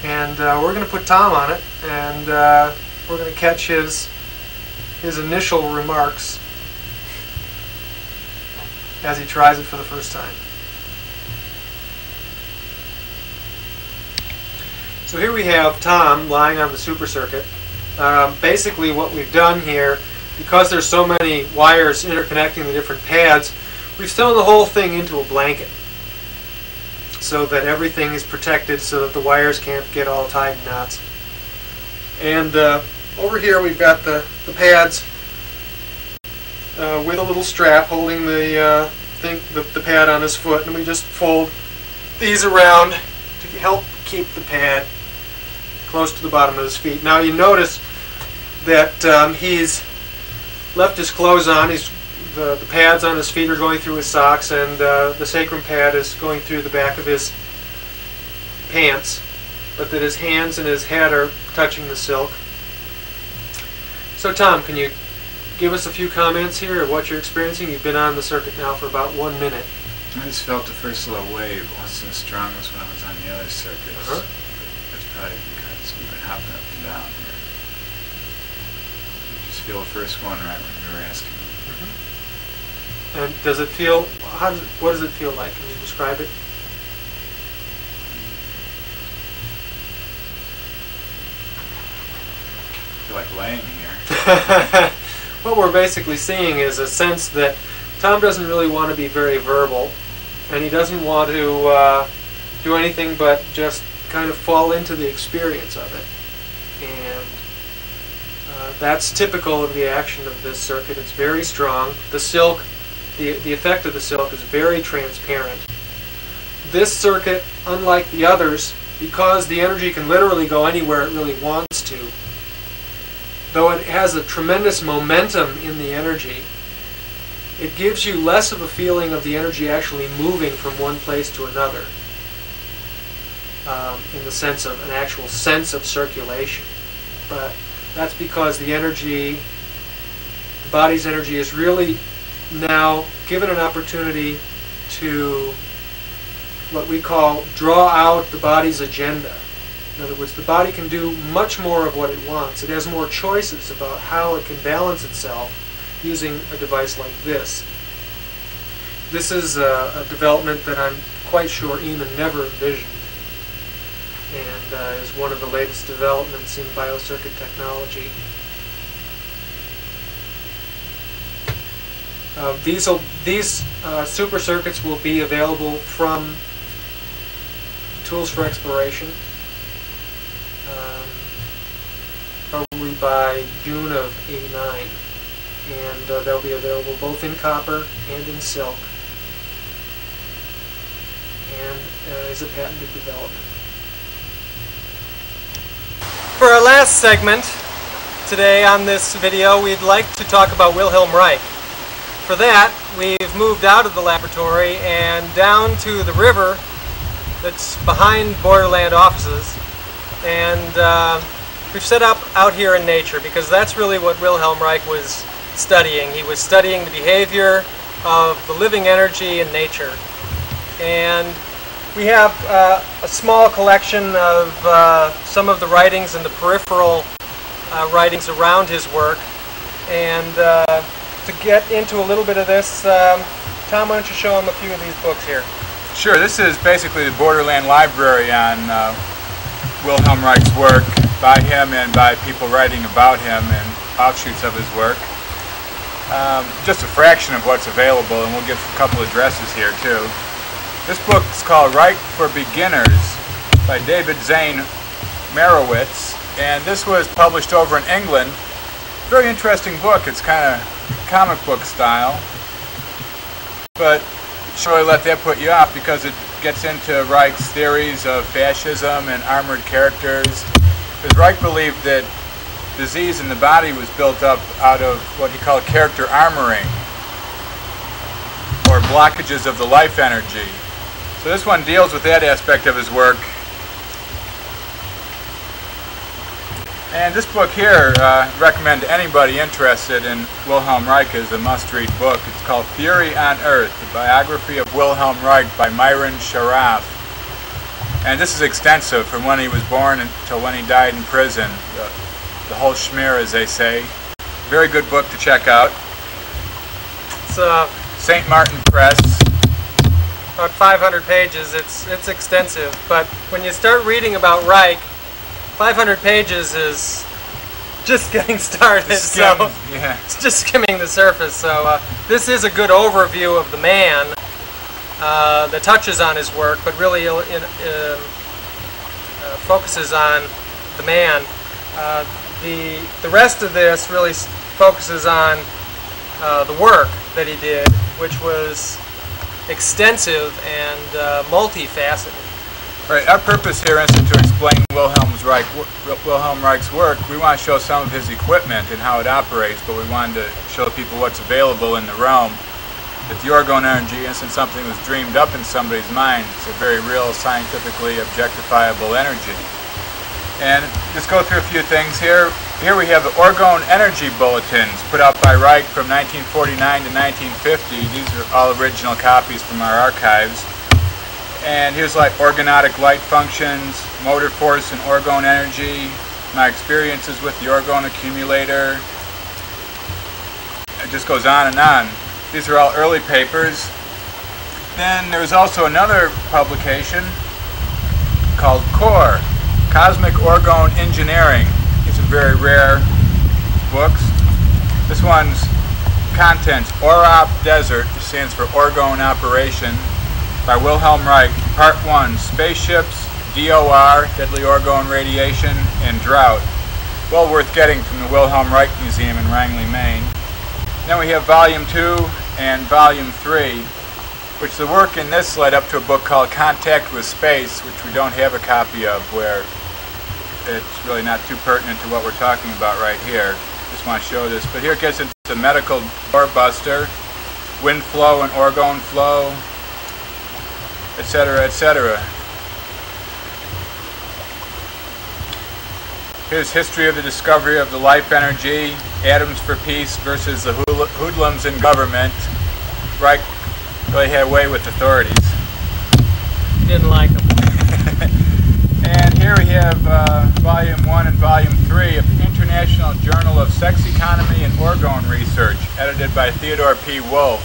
and we're going to put Tom on it, and we're going to catch his initial remarks as he tries it for the first time. So here we have Tom lying on the super circuit. Basically what we've done here, because there's so many wires interconnecting the different pads, we've sewn the whole thing into a blanket so that everything is protected, so that the wires can't get all tied in knots. And over here we've got the pads with a little strap holding the pad on his foot, and we just fold these around to help keep the pad close to the bottom of his feet. Now you notice that he's left his clothes on. The pads on his feet are going through his socks, and the sacrum pad is going through the back of his pants, but that his hands and his head are touching the silk. So Tom, can you give us a few comments here of what you're experiencing? You've been on the circuit now for about 1 minute. I just felt the first little wave. It wasn't as strong as when I was on the other circuits. That's probably because we've been hopping up and down here. You just feel the first one right when you were asking me. And does it feel, what does it feel like? Can you describe it? I feel like laying here. What we're basically seeing is a sense that Tom doesn't really want to be very verbal, and he doesn't want to do anything but just kind of fall into the experience of it. And that's typical of the action of this circuit. It's very strong. The silk, the effect of the silk is very transparent. This circuit, unlike the others, because the energy can literally go anywhere it really wants to, though it has a tremendous momentum in the energy, it gives you less of a feeling of the energy actually moving from one place to another, in the sense of an actual sense of circulation. But that's because the energy, the body's energy, is really now given an opportunity to what we call draw out the body's agenda. In other words, the body can do much more of what it wants. It has more choices about how it can balance itself using a device like this. This is a development that I'm quite sure Eeman never envisioned, and is one of the latest developments in biocircuit technology. These super circuits will be available from Tools for Exploration probably by June of '89, and they'll be available both in copper and in silk, and is a patented development. For our last segment today on this video, we'd like to talk about Wilhelm Reich. For that, we've moved out of the laboratory and down to the river that's behind Borderland offices, and we've set up out here in nature because that's really what Wilhelm Reich was studying. He was studying the behavior of the living energy in nature. And we have a small collection of some of the writings and the peripheral writings around his work. And to get into a little bit of this, Tom, why don't you show him a few of these books here? Sure, this is basically the Borderland library on Wilhelm Reich's work, by him and by people writing about him and offshoots of his work. Just a fraction of what's available, and we'll give a couple addresses here too. This book is called Reich for Beginners by David Zane Marowitz, and this was published over in England. Very interesting book. It's kind of comic book style, but should really let that put you off because it gets into Reich's theories of fascism and armored characters. Because Reich believed that disease in the body was built up out of what he called character armoring, or blockages of the life energy. So this one deals with that aspect of his work. And this book here, recommend to anybody interested in Wilhelm Reich as a must-read book. It's called Fury on Earth, the biography of Wilhelm Reich by Myron Sharaf. And this is extensive from when he was born until when he died in prison. The whole schmear, as they say. Very good book to check out. It's St. Martin Press. About 500 pages. It's extensive, but when you start reading about Reich, 500 pages is just getting started, Yeah. it's just skimming the surface. So this is a good overview of the man that touches on his work, but really focuses on the man. The rest of this really focuses on the work that he did, which was extensive and multifaceted. Right. Our purpose here isn't to explain Wilhelm Reich's work. We want to show some of his equipment and how it operates, but we wanted to show people what's available in the realm. That the orgone energy isn't something that was dreamed up in somebody's mind. It's a very real, scientifically objectifiable energy. And just go through a few things here. Here we have the orgone energy bulletins put out by Reich from 1949 to 1950. These are all original copies from our archives. And here's like organotic light functions, motor force and orgone energy, my experiences with the orgone accumulator. It just goes on and on. These are all early papers. Then there's also another publication called CORE, Cosmic Orgone Engineering. These are very rare books. This one's contents, OROP Desert, which stands for Orgone Operation, by Wilhelm Reich. Part 1, Spaceships, DOR, Deadly Orgone Radiation, and Drought. Well worth getting from the Wilhelm Reich Museum in Rangeley, Maine. Then we have Volume 2 and Volume 3, which the work in this led up to a book called Contact with Space, which we don't have a copy of, where it's really not too pertinent to what we're talking about right here. Just want to show this. But here it gets into the medical doorbuster, wind flow and orgone flow, etc., etc. Here's history of the discovery of the life energy, atoms for peace versus the hoodlums in government. Reich really had way with authorities. Didn't like them. And here we have Volume 1 and Volume 3 of the International Journal of Sex Economy and Orgone Research, edited by Theodore P. Wolff.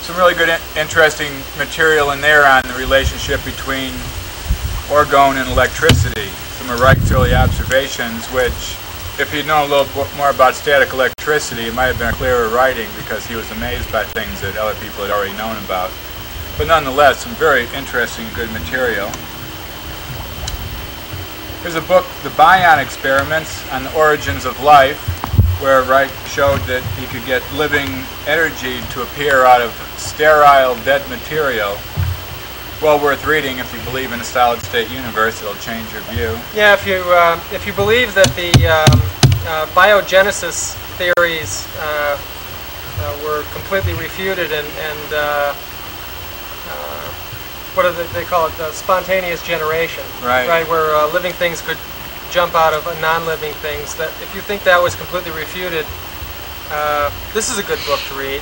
Some really good, interesting material in there on the relationship between orgone and electricity. Some of Reich's early observations, which, if he'd known a little bit more about static electricity, it might have been a clearer writing, because he was amazed by things that other people had already known about. But nonetheless, some very interesting and good material. Here's a book, The Bion Experiments on the Origins of Life, where Reich showed that he could get living energy to appear out of sterile, dead material. Well worth reading if you believe in a solid-state universe. It'll change your view. Yeah, if you believe that the biogenesis theories were completely refuted and what do they call it? Spontaneous generation. Right. Right, where living things could jump out of non-living things. That if you think that was completely refuted, this is a good book to read.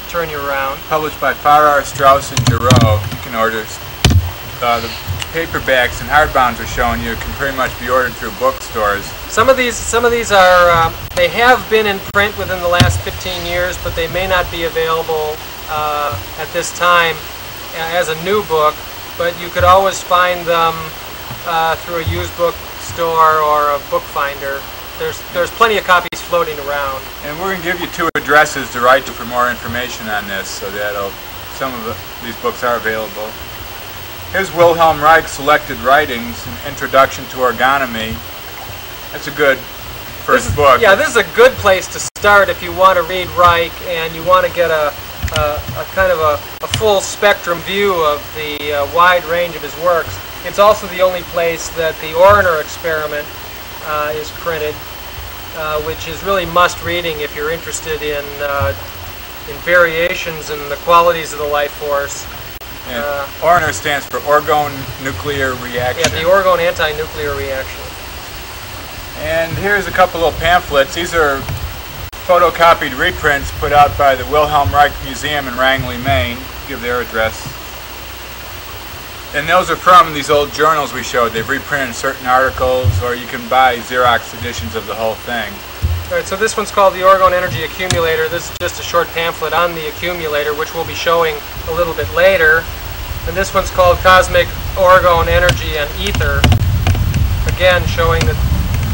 Turn you around. Published by Farrar, Straus, and Giroux. You can order the paperbacks and hardbounds are showing you. It can pretty much be ordered through bookstores. Some of these are they have been in print within the last 15 years, but they may not be available at this time as a new book. But you could always find them through a used book store or a book finder. There's plenty of copies floating around. And we're going to give you 2 addresses to write to for more information on this, so that some of these books are available. Here's Wilhelm Reich Selected Writings, An Introduction to Orgonomy. That's a good first book. Yeah, this is a good place to start if you want to read Reich and you want to get a kind of a full spectrum view of the wide range of his works. It's also the only place that the Orner experiment is printed, which is really must reading if you're interested in variations in the qualities of the life force. Orner stands for orgone nuclear reaction. Yeah, the orgone anti-nuclear reaction. And here's a couple little pamphlets. These are photocopied reprints put out by the Wilhelm Reich Museum in Rangeley, Maine. Give their address. And those are from these old journals we showed. They've reprinted certain articles, or you can buy Xerox editions of the whole thing. All right, so this one's called the Orgone Energy Accumulator. This is just a short pamphlet on the accumulator, which we'll be showing a little bit later. And this one's called Cosmic Orgone Energy and Ether. again showing that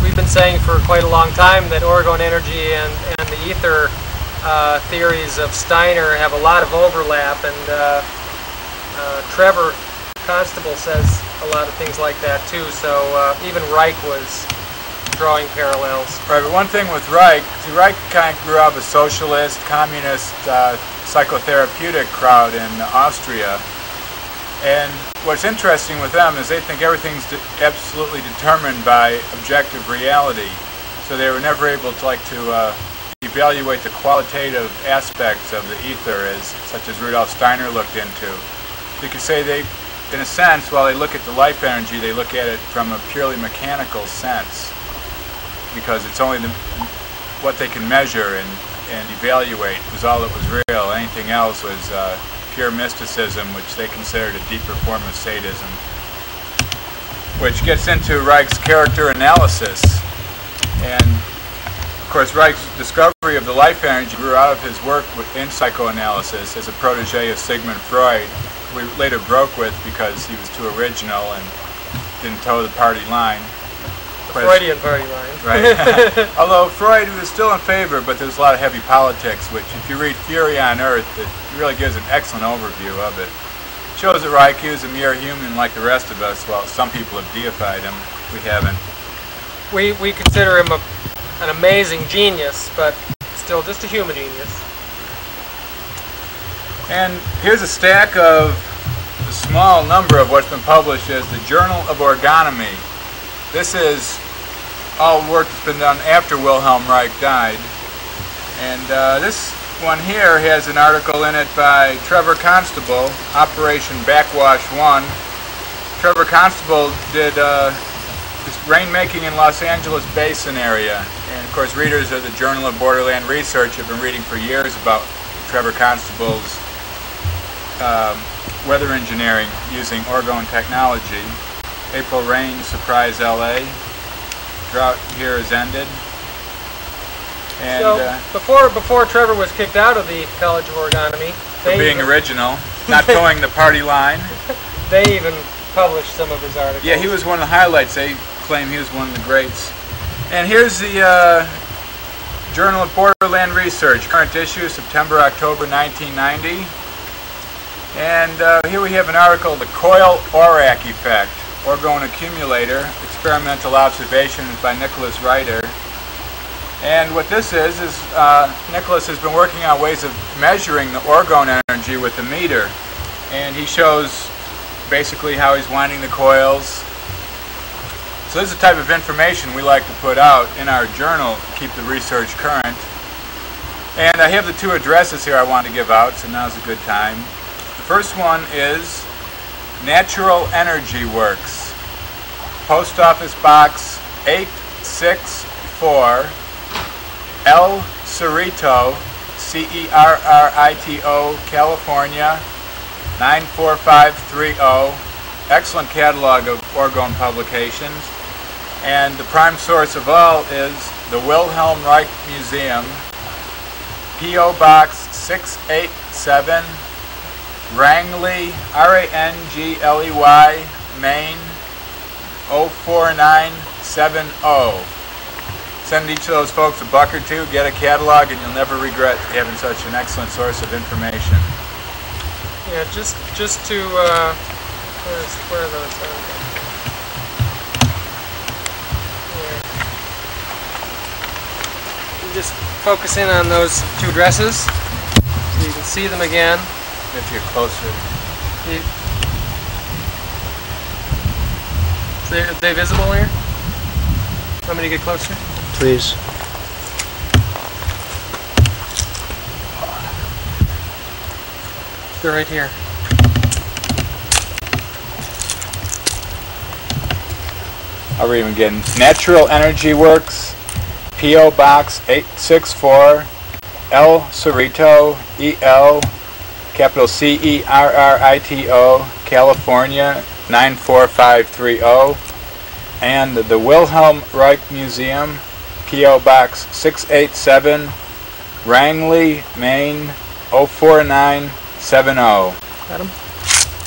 we've been saying for quite a long time that orgone energy and the ether theories of Steiner have a lot of overlap, and Trevor Constable says a lot of things like that too, so even Reich was drawing parallels. Right, but one thing with Reich, see, Reich kind of grew up a socialist, communist, psychotherapeutic crowd in Austria, and what's interesting with them is they think everything's absolutely determined by objective reality, so they were never able to evaluate the qualitative aspects of the ether, such as Rudolf Steiner looked into. So you could say they, in a sense, while they look at the life energy, they look at it from a purely mechanical sense, because it's only what they can measure and evaluate was all that was real. Anything else was pure mysticism, which they considered a deeper form of sadism, which gets into Reich's character analysis. And of course, Reich's discovery of the life energy grew out of his work in psychoanalysis as a protege of Sigmund Freud, who we later broke with because he was too original and didn't toe the party line. Freudian party line. Right. Although Freud was still in favor, but there's a lot of heavy politics, which if you read Fury on Earth, it really gives an excellent overview of it. It shows that Reich is a mere human like the rest of us. Well, some people have deified him. We haven't. We consider him an amazing genius, but still just a human genius. And here's a stack of a small number of what's been published as the Journal of Orgonomy. This is all work that's been done after Wilhelm Reich died. And this one here has an article in it by Trevor Constable, Operation Backwash 1. Trevor Constable did this rainmaking in Los Angeles Basin area. And of course, readers of the Journal of Borderland Research have been reading for years about Trevor Constable's weather engineering using orgone technology. April rain surprise LA. Drought here is ended. And so before Trevor was kicked out of the College of Orgonomy, for being original, not towing the party line, they even published some of his articles. Yeah, he was one of the highlights. They claim he was one of the greats. And here's the Journal of Borderland Research, current issue, September-October 1990. And here we have an article, The Coil-Orac Effect, Orgone Accumulator, Experimental Observations by Nicholas Reiter. And what this is Nicholas has been working on ways of measuring the orgone energy with the meter. And he shows basically how he's winding the coils. So this is the type of information we like to put out in our journal to keep the research current. And I have the two addresses here I want to give out, so now's a good time. The first one is Natural Energy Works, Post Office Box 864, El Cerrito, C-E-R-R-I-T-O, California, 94530. Excellent catalog of orgone publications. And the prime source of all is the Wilhelm Reich Museum, P.O. Box 687, Rangley, R-A-N-G-L-E-Y, Maine, 04970. Send each of those folks a buck or two, get a catalog, and you'll never regret having such an excellent source of information. Yeah, just to, where are those? Yeah. Just focus in on those two addresses so you can see them again. If you're closer. Are they visible here? Want me to get closer? Please. They're right here. I'll read them again. Natural Energy Works, P.O. Box 864, El Cerrito, E-L, capital C-E-R-R-I-T-O, California, 94530. And the Wilhelm Reich Museum, P.O. Box 687, Rangley, Maine, 04970. Got them?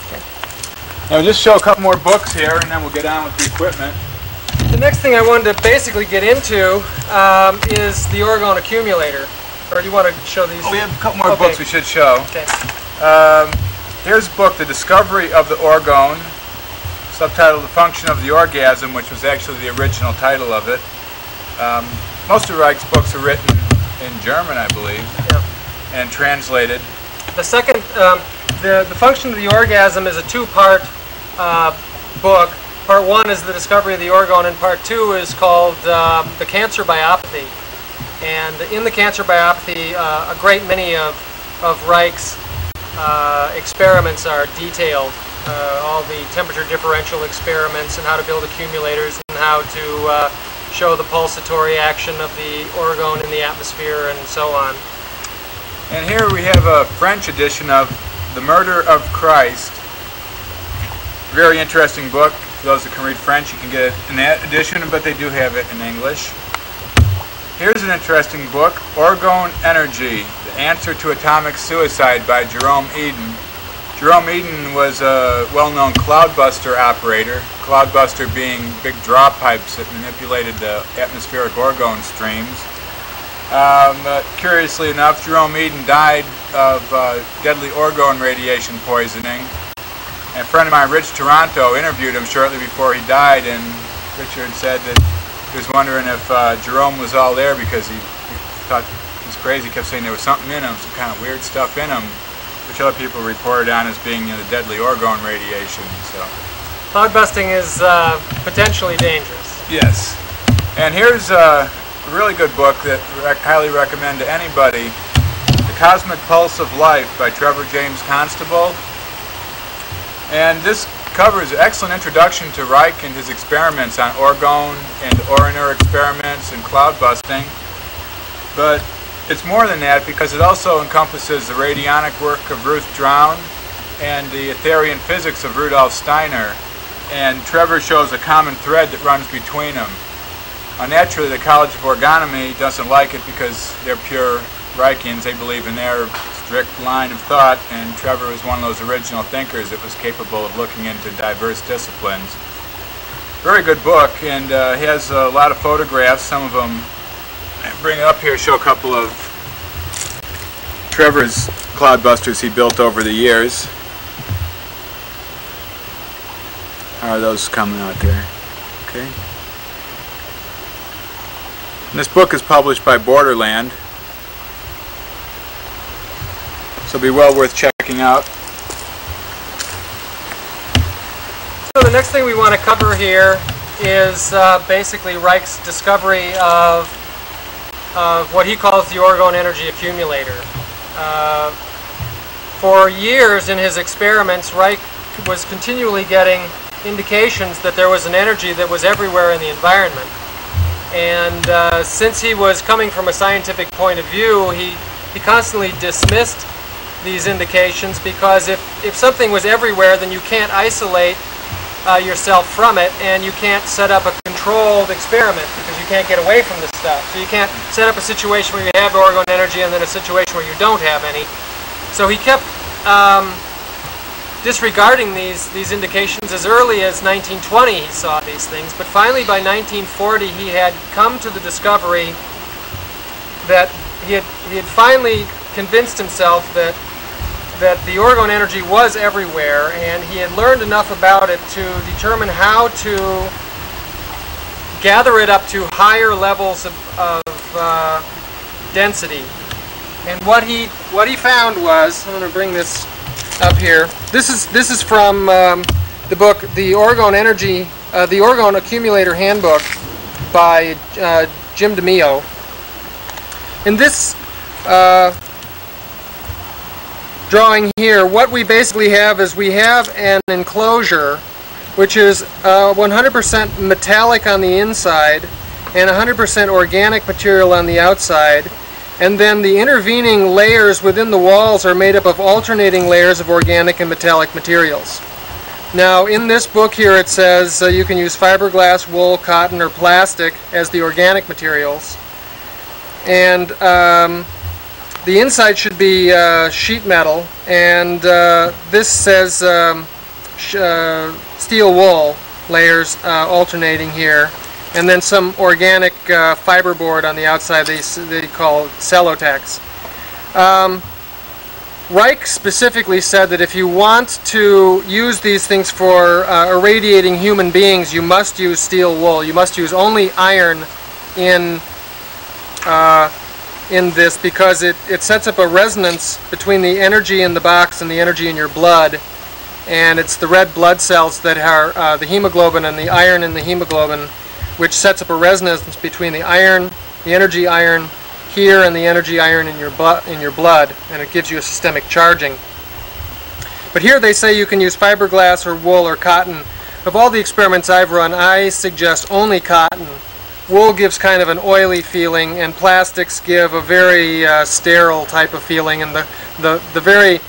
Okay. Now we'll just show a couple more books here and then we'll get on with the equipment. The next thing I wanted to basically get into is the orgone accumulator. Or do you want to show these? Oh, we have a couple more books we should show. Okay. Here's a book, The Discovery of the Orgone, subtitled The Function of the Orgasm, which was actually the original title of it. Most of Reich's books are written in German, I believe, and translated. The second, the Function of the Orgasm is a two-part book. Part one is the discovery of the orgone, and part two is called the cancer biopathy. And in the cancer biopathy, a great many of Reich's experiments are detailed. All the temperature differential experiments and how to build accumulators and how to show the pulsatory action of the orgone in the atmosphere and so on. And here we have a French edition of The Murder of Christ. Very interesting book. For those that can read French, you can get it in that edition, but they do have it in English. Here's an interesting book, Orgone Energy, The Answer to Atomic Suicide by Jerome Eden. Jerome Eden was a well-known cloudbuster operator, cloudbuster being big draw pipes that manipulated the atmospheric orgone streams. Curiously enough, Jerome Eden died of deadly orgone radiation poisoning. And a friend of mine, Rich Toronto, interviewed him shortly before he died, and Richard said that he was wondering if Jerome was all there because he thought he was crazy. He kept saying there was something in him, some kind of weird stuff in him, which other people reported on as being the deadly orgone radiation. So, cloud busting is potentially dangerous. Yes. And here's a really good book that I highly recommend to anybody, The Cosmic Pulse of Life by Trevor James Constable. And this covers an excellent introduction to Reich and his experiments on orgone and Oriner experiments and cloud busting. But it's more than that because it also encompasses the radionic work of Ruth Drown and the Ethereal physics of Rudolf Steiner. And Trevor shows a common thread that runs between them. Naturally, the College of Orgonomy doesn't like it because they're pure Reichians. They believe in their strict line of thought, and Trevor was one of those original thinkers that was capable of looking into diverse disciplines. Very good book, and has a lot of photographs. Some of them, I bring it up here, show a couple of Trevor's cloudbusters he built over the years. How are those coming out there? Okay. And this book is published by Borderland, so it'll be well worth checking out. So the next thing we want to cover here is basically Reich's discovery of what he calls the orgone energy accumulator. For years in his experiments, Reich was continually getting indications that there was an energy that was everywhere in the environment. And since he was coming from a scientific point of view, he constantly dismissed these indications because if something was everywhere, then you can't isolate yourself from it, and you can't set up a controlled experiment because you can't get away from this stuff. So you can't set up a situation where you have orgone energy and then a situation where you don't have any. So he kept disregarding these indications. As early as 1920 he saw these things, but finally by 1940 he had come to the discovery that he had finally convinced himself that the orgone energy was everywhere, and he had learned enough about it to determine how to gather it up to higher levels of density. And what he found was, I'm going to bring this up here. This is from the book, the Orgone Energy, the Orgone Accumulator Handbook by Jim DeMeo. In this drawing here, what we basically have is we have an enclosure which is 100% metallic on the inside and 100% organic material on the outside. And then the intervening layers within the walls are made up of alternating layers of organic and metallic materials. Now in this book here it says you can use fiberglass, wool, cotton, or plastic as the organic materials. And the inside should be sheet metal, and this says steel wool layers alternating here. and then some organic fiberboard on the outside they call cellotex. Reich specifically said that if you want to use these things for irradiating human beings, you must use steel wool. You must use only iron in this, because it sets up a resonance between the energy in the box and the energy in your blood, and it's the red blood cells that are the hemoglobin and the iron in the hemoglobin, which sets up a resonance between the iron, the energy iron here, and the energy iron in your blood, and it gives you a systemic charging. But here they say you can use fiberglass or wool or cotton. Of all the experiments I've run, I suggest only cotton. Wool gives kind of an oily feeling, and plastics give a very sterile type of feeling, and the very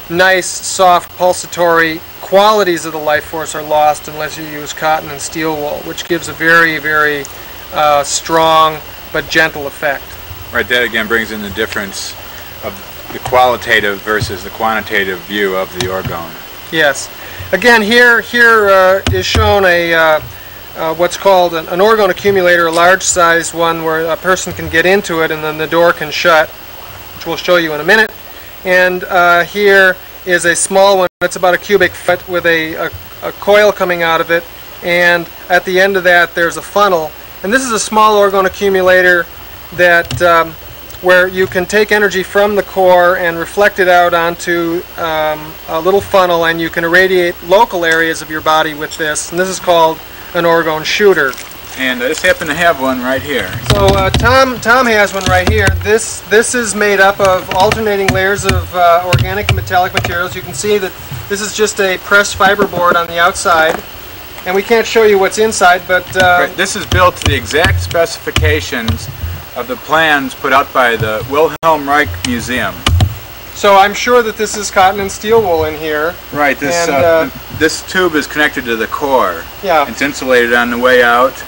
nice, soft, pulsatory qualities of the life force are lost unless you use cotton and steel wool, which gives a very, very strong but gentle effect. Right, that again brings in the difference of the qualitative versus the quantitative view of the orgone. Yes. Again, here is shown a what's called an orgone accumulator, a large-sized one where a person can get into it and then the door can shut, which we'll show you in a minute. And here is a small one. It's about a cubic foot with a coil coming out of it, and at the end of that there's a funnel. And this is a small orgone accumulator that where you can take energy from the core and reflect it out onto a little funnel, and you can irradiate local areas of your body with this. And this is called an orgone shooter. And I just happen to have one right here. So Tom has one right here. This is made up of alternating layers of organic and metallic materials. You can see that this is just a pressed fiberboard on the outside, and we can't show you what's inside, but right, this is built to the exact specifications of the plans put out by the Wilhelm Reich Museum. So I'm sure that this is cotton and steel wool in here. Right, this tube is connected to the core. Yeah. It's insulated on the way out,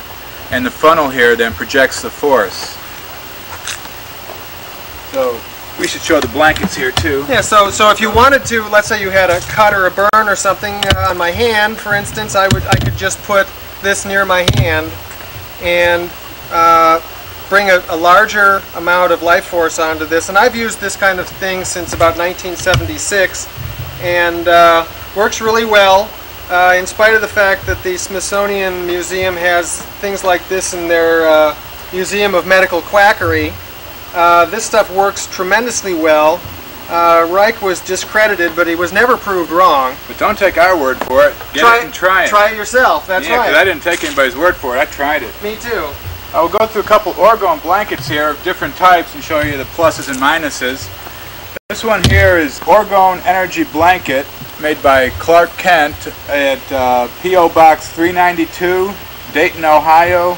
and the funnel here then projects the force. So we should show the blankets here too. Yeah, so if you wanted to, let's say you had a cut or a burn or something on my hand, for instance, I could just put this near my hand and bring a larger amount of life force onto this. And I've used this kind of thing since about 1976, and works really well, in spite of the fact that the Smithsonian Museum has things like this in their Museum of Medical Quackery. This stuff works tremendously well. Reich was discredited, but he was never proved wrong. But don't take our word for it. Get it and try it. Try it yourself, that's right. Yeah, because I didn't take anybody's word for it. I tried it. Me too. I will go through a couple orgone blankets here of different types and show you the pluses and minuses. This one here is Orgone Energy Blanket, made by Clark Kent at P.O. Box 392, Dayton, Ohio,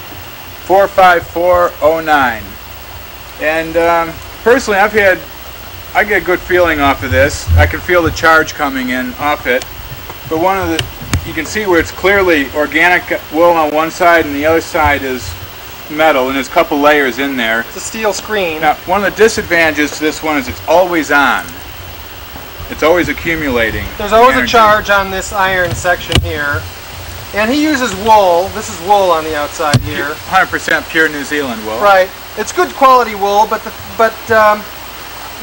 45409. And personally, I get a good feeling off of this. I can feel the charge coming in off it. But you can see where it's clearly organic wool on one side and the other side is metal, and there's a couple layers in there. It's a steel screen. Now, one of the disadvantages to this one is it's always on. It's always accumulating. There's always a charge on this iron section here. And he uses wool. This is wool on the outside here. 100% pure New Zealand wool. Right. It's good quality wool, but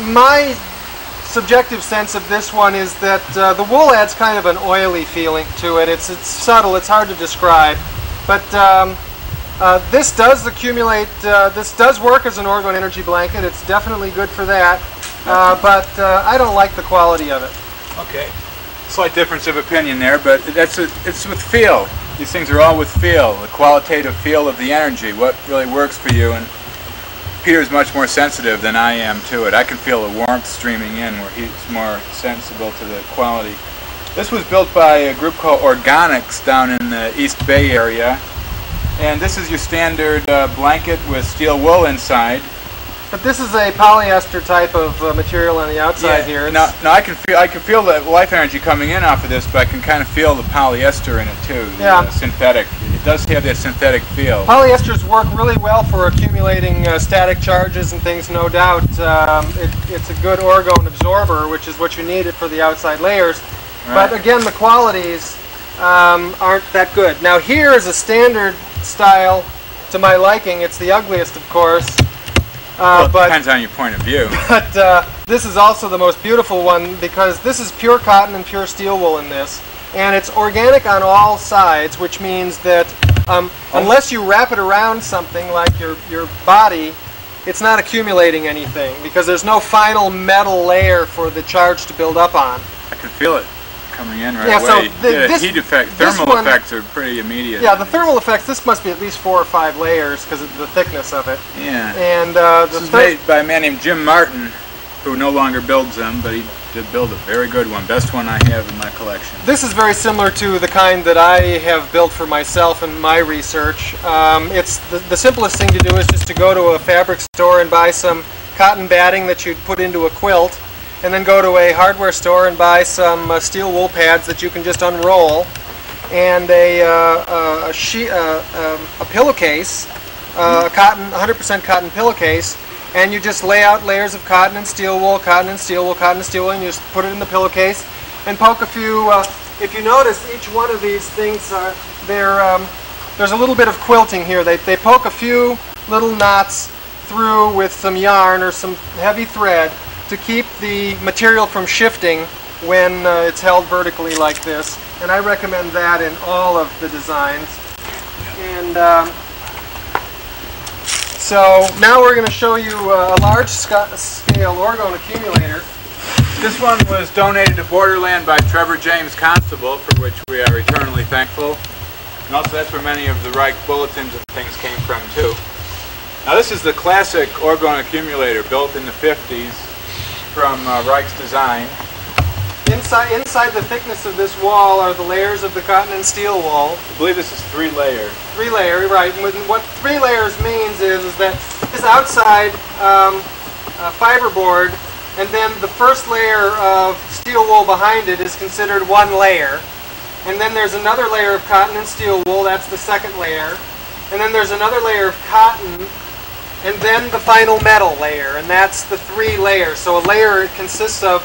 my subjective sense of this one is that the wool adds kind of an oily feeling to it. It's subtle. It's hard to describe. But this does accumulate. This does work as an orgone energy blanket. It's definitely good for that. But I don't like the quality of it. Okay. Slight difference of opinion there, but it's with feel. These things are all with feel, the qualitative feel of the energy, what really works for you. And Peter's much more sensitive than I am to it. I can feel the warmth streaming in where he's more sensible to the quality. This was built by a group called Organics down in the East Bay area. And this is your standard blanket with steel wool inside. But this is a polyester type of material on the outside here. No, I can feel the life energy coming in off of this, but I can kind of feel the polyester in it too. The synthetic. It does have that synthetic feel. Polyesters work really well for accumulating static charges and things, no doubt. It's a good orgone absorber, which is what you need it for the outside layers. Right. But again, the qualities aren't that good. Now here is a standard style to my liking. It's the ugliest, of course. Well, it depends on your point of view. But this is also the most beautiful one because this is pure cotton and pure steel wool in this. And it's organic on all sides, which means that unless you wrap it around something like your body, it's not accumulating anything because there's no final metal layer for the charge to build up on. I can feel it coming in right Yeah, away. so the heat effect, thermal effects are pretty immediate. Yeah, the thermal effects, this must be at least 4 or 5 layers because of the thickness of it. Yeah. And this is made by a man named Jim Martin, who no longer builds them, but he did build a very good one. Best one I have in my collection. This is very similar to the kind that I have built for myself in my research. It's the simplest thing to do is just to go to a fabric store and buy some cotton batting that you'd put into a quilt, and then go to a hardware store and buy some steel wool pads that you can just unroll, and a pillowcase, a 100% cotton pillowcase. And you just lay out layers of cotton and steel wool, cotton and steel wool, cotton and steel wool, and you just put it in the pillowcase and poke a few. If you notice, each one of these things, there's a little bit of quilting here. They poke a few little knots through with some yarn or some heavy thread to keep the material from shifting when it's held vertically like this. And I recommend that in all of the designs. And so now we're going to show you a large-scale orgone accumulator. This one was donated to Borderland by Trevor James Constable, for which we are eternally thankful. And also that's where many of the Reich bulletins and things came from too. Now this is the classic orgone accumulator built in the 50s from Reich's design. Inside the thickness of this wall are the layers of the cotton and steel wool. I believe this is 3 layer. 3 layer, right. And what 3 layers means is that this outside fiberboard, and then the first layer of steel wool behind it is considered 1 layer. And then there's another layer of cotton and steel wool, that's the second layer. And then there's another layer of cotton, and then the final metal layer, and that's the 3 layers. So a layer consists of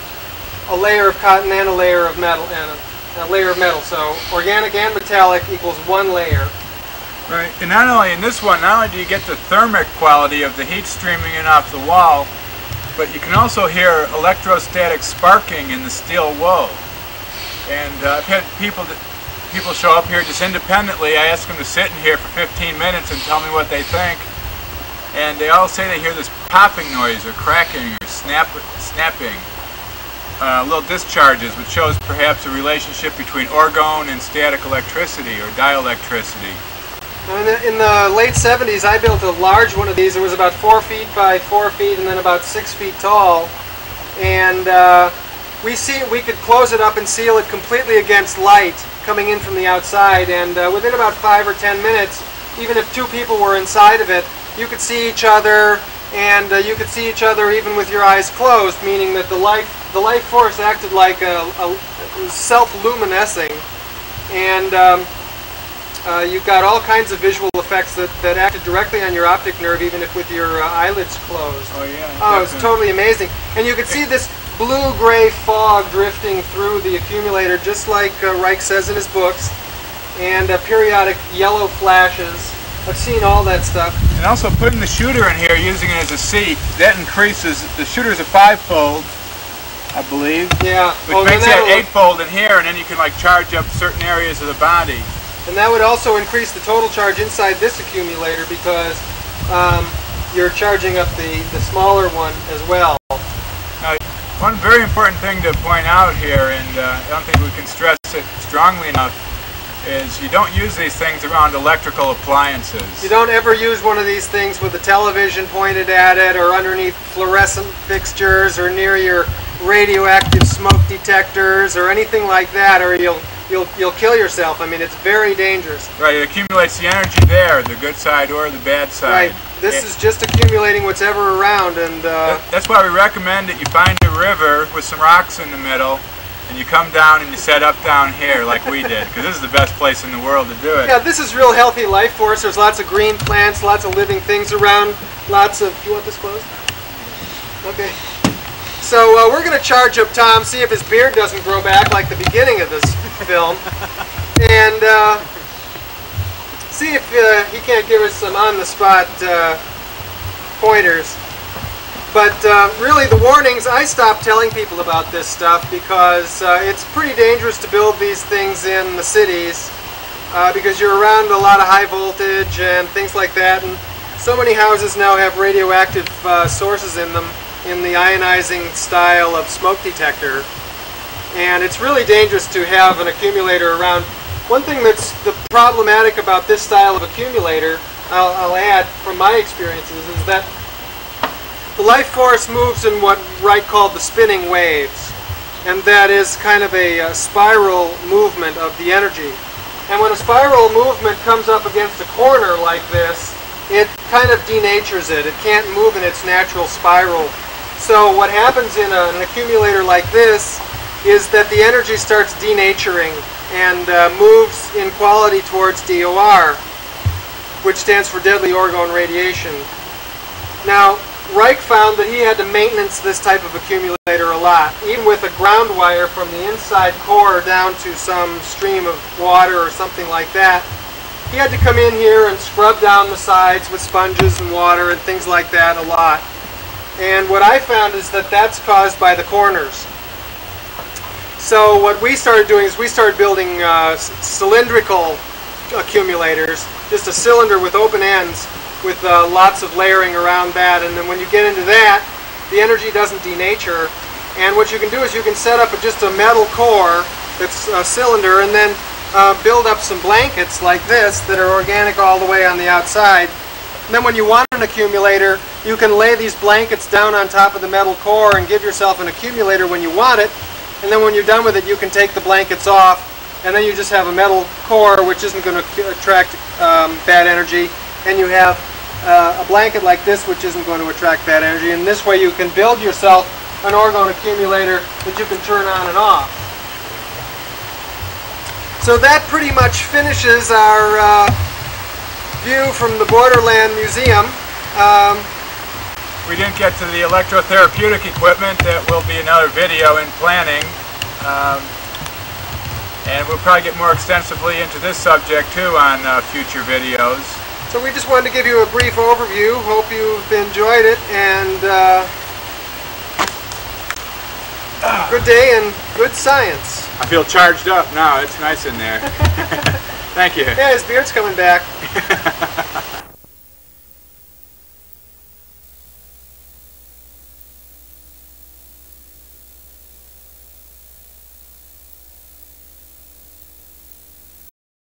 a layer of cotton and a layer of metal, and a layer of metal. So organic and metallic equals 1 layer. Right, and not only in this one, not only do you get the thermic quality of the heat streaming in off the wall, but you can also hear electrostatic sparking in the steel wool. And I've had people show up here just independently. I ask them to sit in here for 15 minutes and tell me what they think. And they all say they hear this popping noise or cracking or snapping. Little discharges, which shows perhaps a relationship between orgone and static electricity or dielectricity. In the late 70s, I built a large one of these. It was about 4 feet by 4 feet and then about 6 feet tall. And we could close it up and seal it completely against light coming in from the outside. And within about 5 or 10 minutes, even if 2 people were inside of it, you could see each other, and you could see each other even with your eyes closed, meaning that the life force acted like a self-luminescing, and you've got all kinds of visual effects that acted directly on your optic nerve, even if with your eyelids closed. Oh yeah. Oh, it's totally amazing. And you could see this blue-gray fog drifting through the accumulator, just like Reich says in his books, and periodic yellow flashes. I've seen all that stuff. And also putting the shooter in here, using it as a seat, that increases, the shooter's a 5-fold, I believe. Yeah. Which makes it 8-fold in here, and then you can like charge up certain areas of the body. And that would also increase the total charge inside this accumulator because you're charging up the smaller one as well. Now, one very important thing to point out here, and I don't think we can stress it strongly enough, is you don't use these things around electrical appliances. You don't ever use one of these things with a television pointed at it, or underneath fluorescent fixtures, or near your radioactive smoke detectors, or anything like that, or you'll kill yourself. I mean, it's very dangerous. Right, it accumulates the energy there, the good side or the bad side. Right. This is just accumulating what's ever around, and that's why we recommend that you find a river with some rocks in the middle, and you come down and you set up down here like we did, because this is the best place in the world to do it. Yeah, this is real healthy life force. There's lots of green plants, lots of living things around, lots of... Do you want this closed? Okay. So we're going to charge up Tom, see if his beard doesn't grow back like the beginning of this film, and see if he can't give us some on-the-spot pointers. But really, the warnings, I stopped telling people about this stuff because it's pretty dangerous to build these things in the cities because you're around a lot of high voltage and things like that. And so many houses now have radioactive sources in them in the ionizing style of smoke detector. And it's really dangerous to have an accumulator around. One thing that's problematic about this style of accumulator, I'll add from my experiences, is that the life force moves in what Reich called the spinning waves. And that is kind of a spiral movement of the energy. And when a spiral movement comes up against a corner like this, it kind of denatures it. It can't move in its natural spiral. So what happens in an accumulator like this is that the energy starts denaturing and moves in quality towards DOR, which stands for deadly orgone radiation. Now, Reich found that he had to maintenance this type of accumulator a lot, even with a ground wire from the inside core down to some stream of water or something like that. He had to come in here and scrub down the sides with sponges and water and things like that a lot. And what I found is that that's caused by the corners. So what we started doing is we started building cylindrical accumulators, just a cylinder with open ends with lots of layering around that, and then when you get into that, the energy doesn't denature. And what you can do is you can set up just a metal core that's a cylinder and then build up some blankets like this that are organic all the way on the outside. And then when you want an accumulator, you can lay these blankets down on top of the metal core and give yourself an accumulator when you want it. And then when you're done with it, you can take the blankets off, and then you just have a metal core which isn't going to attract bad energy, and you have a blanket like this which isn't going to attract bad energy. And this way you can build yourself an orgone accumulator that you can turn on and off. So that pretty much finishes our view from the Borderland Museum. We didn't get to the electrotherapeutic equipment. That will be another video in planning. And we'll probably get more extensively into this subject too on future videos. So we just wanted to give you a brief overview. Hope you've enjoyed it, and good day and good science. I feel charged up now. It's nice in there. Thank you. Yeah, his beard's coming back.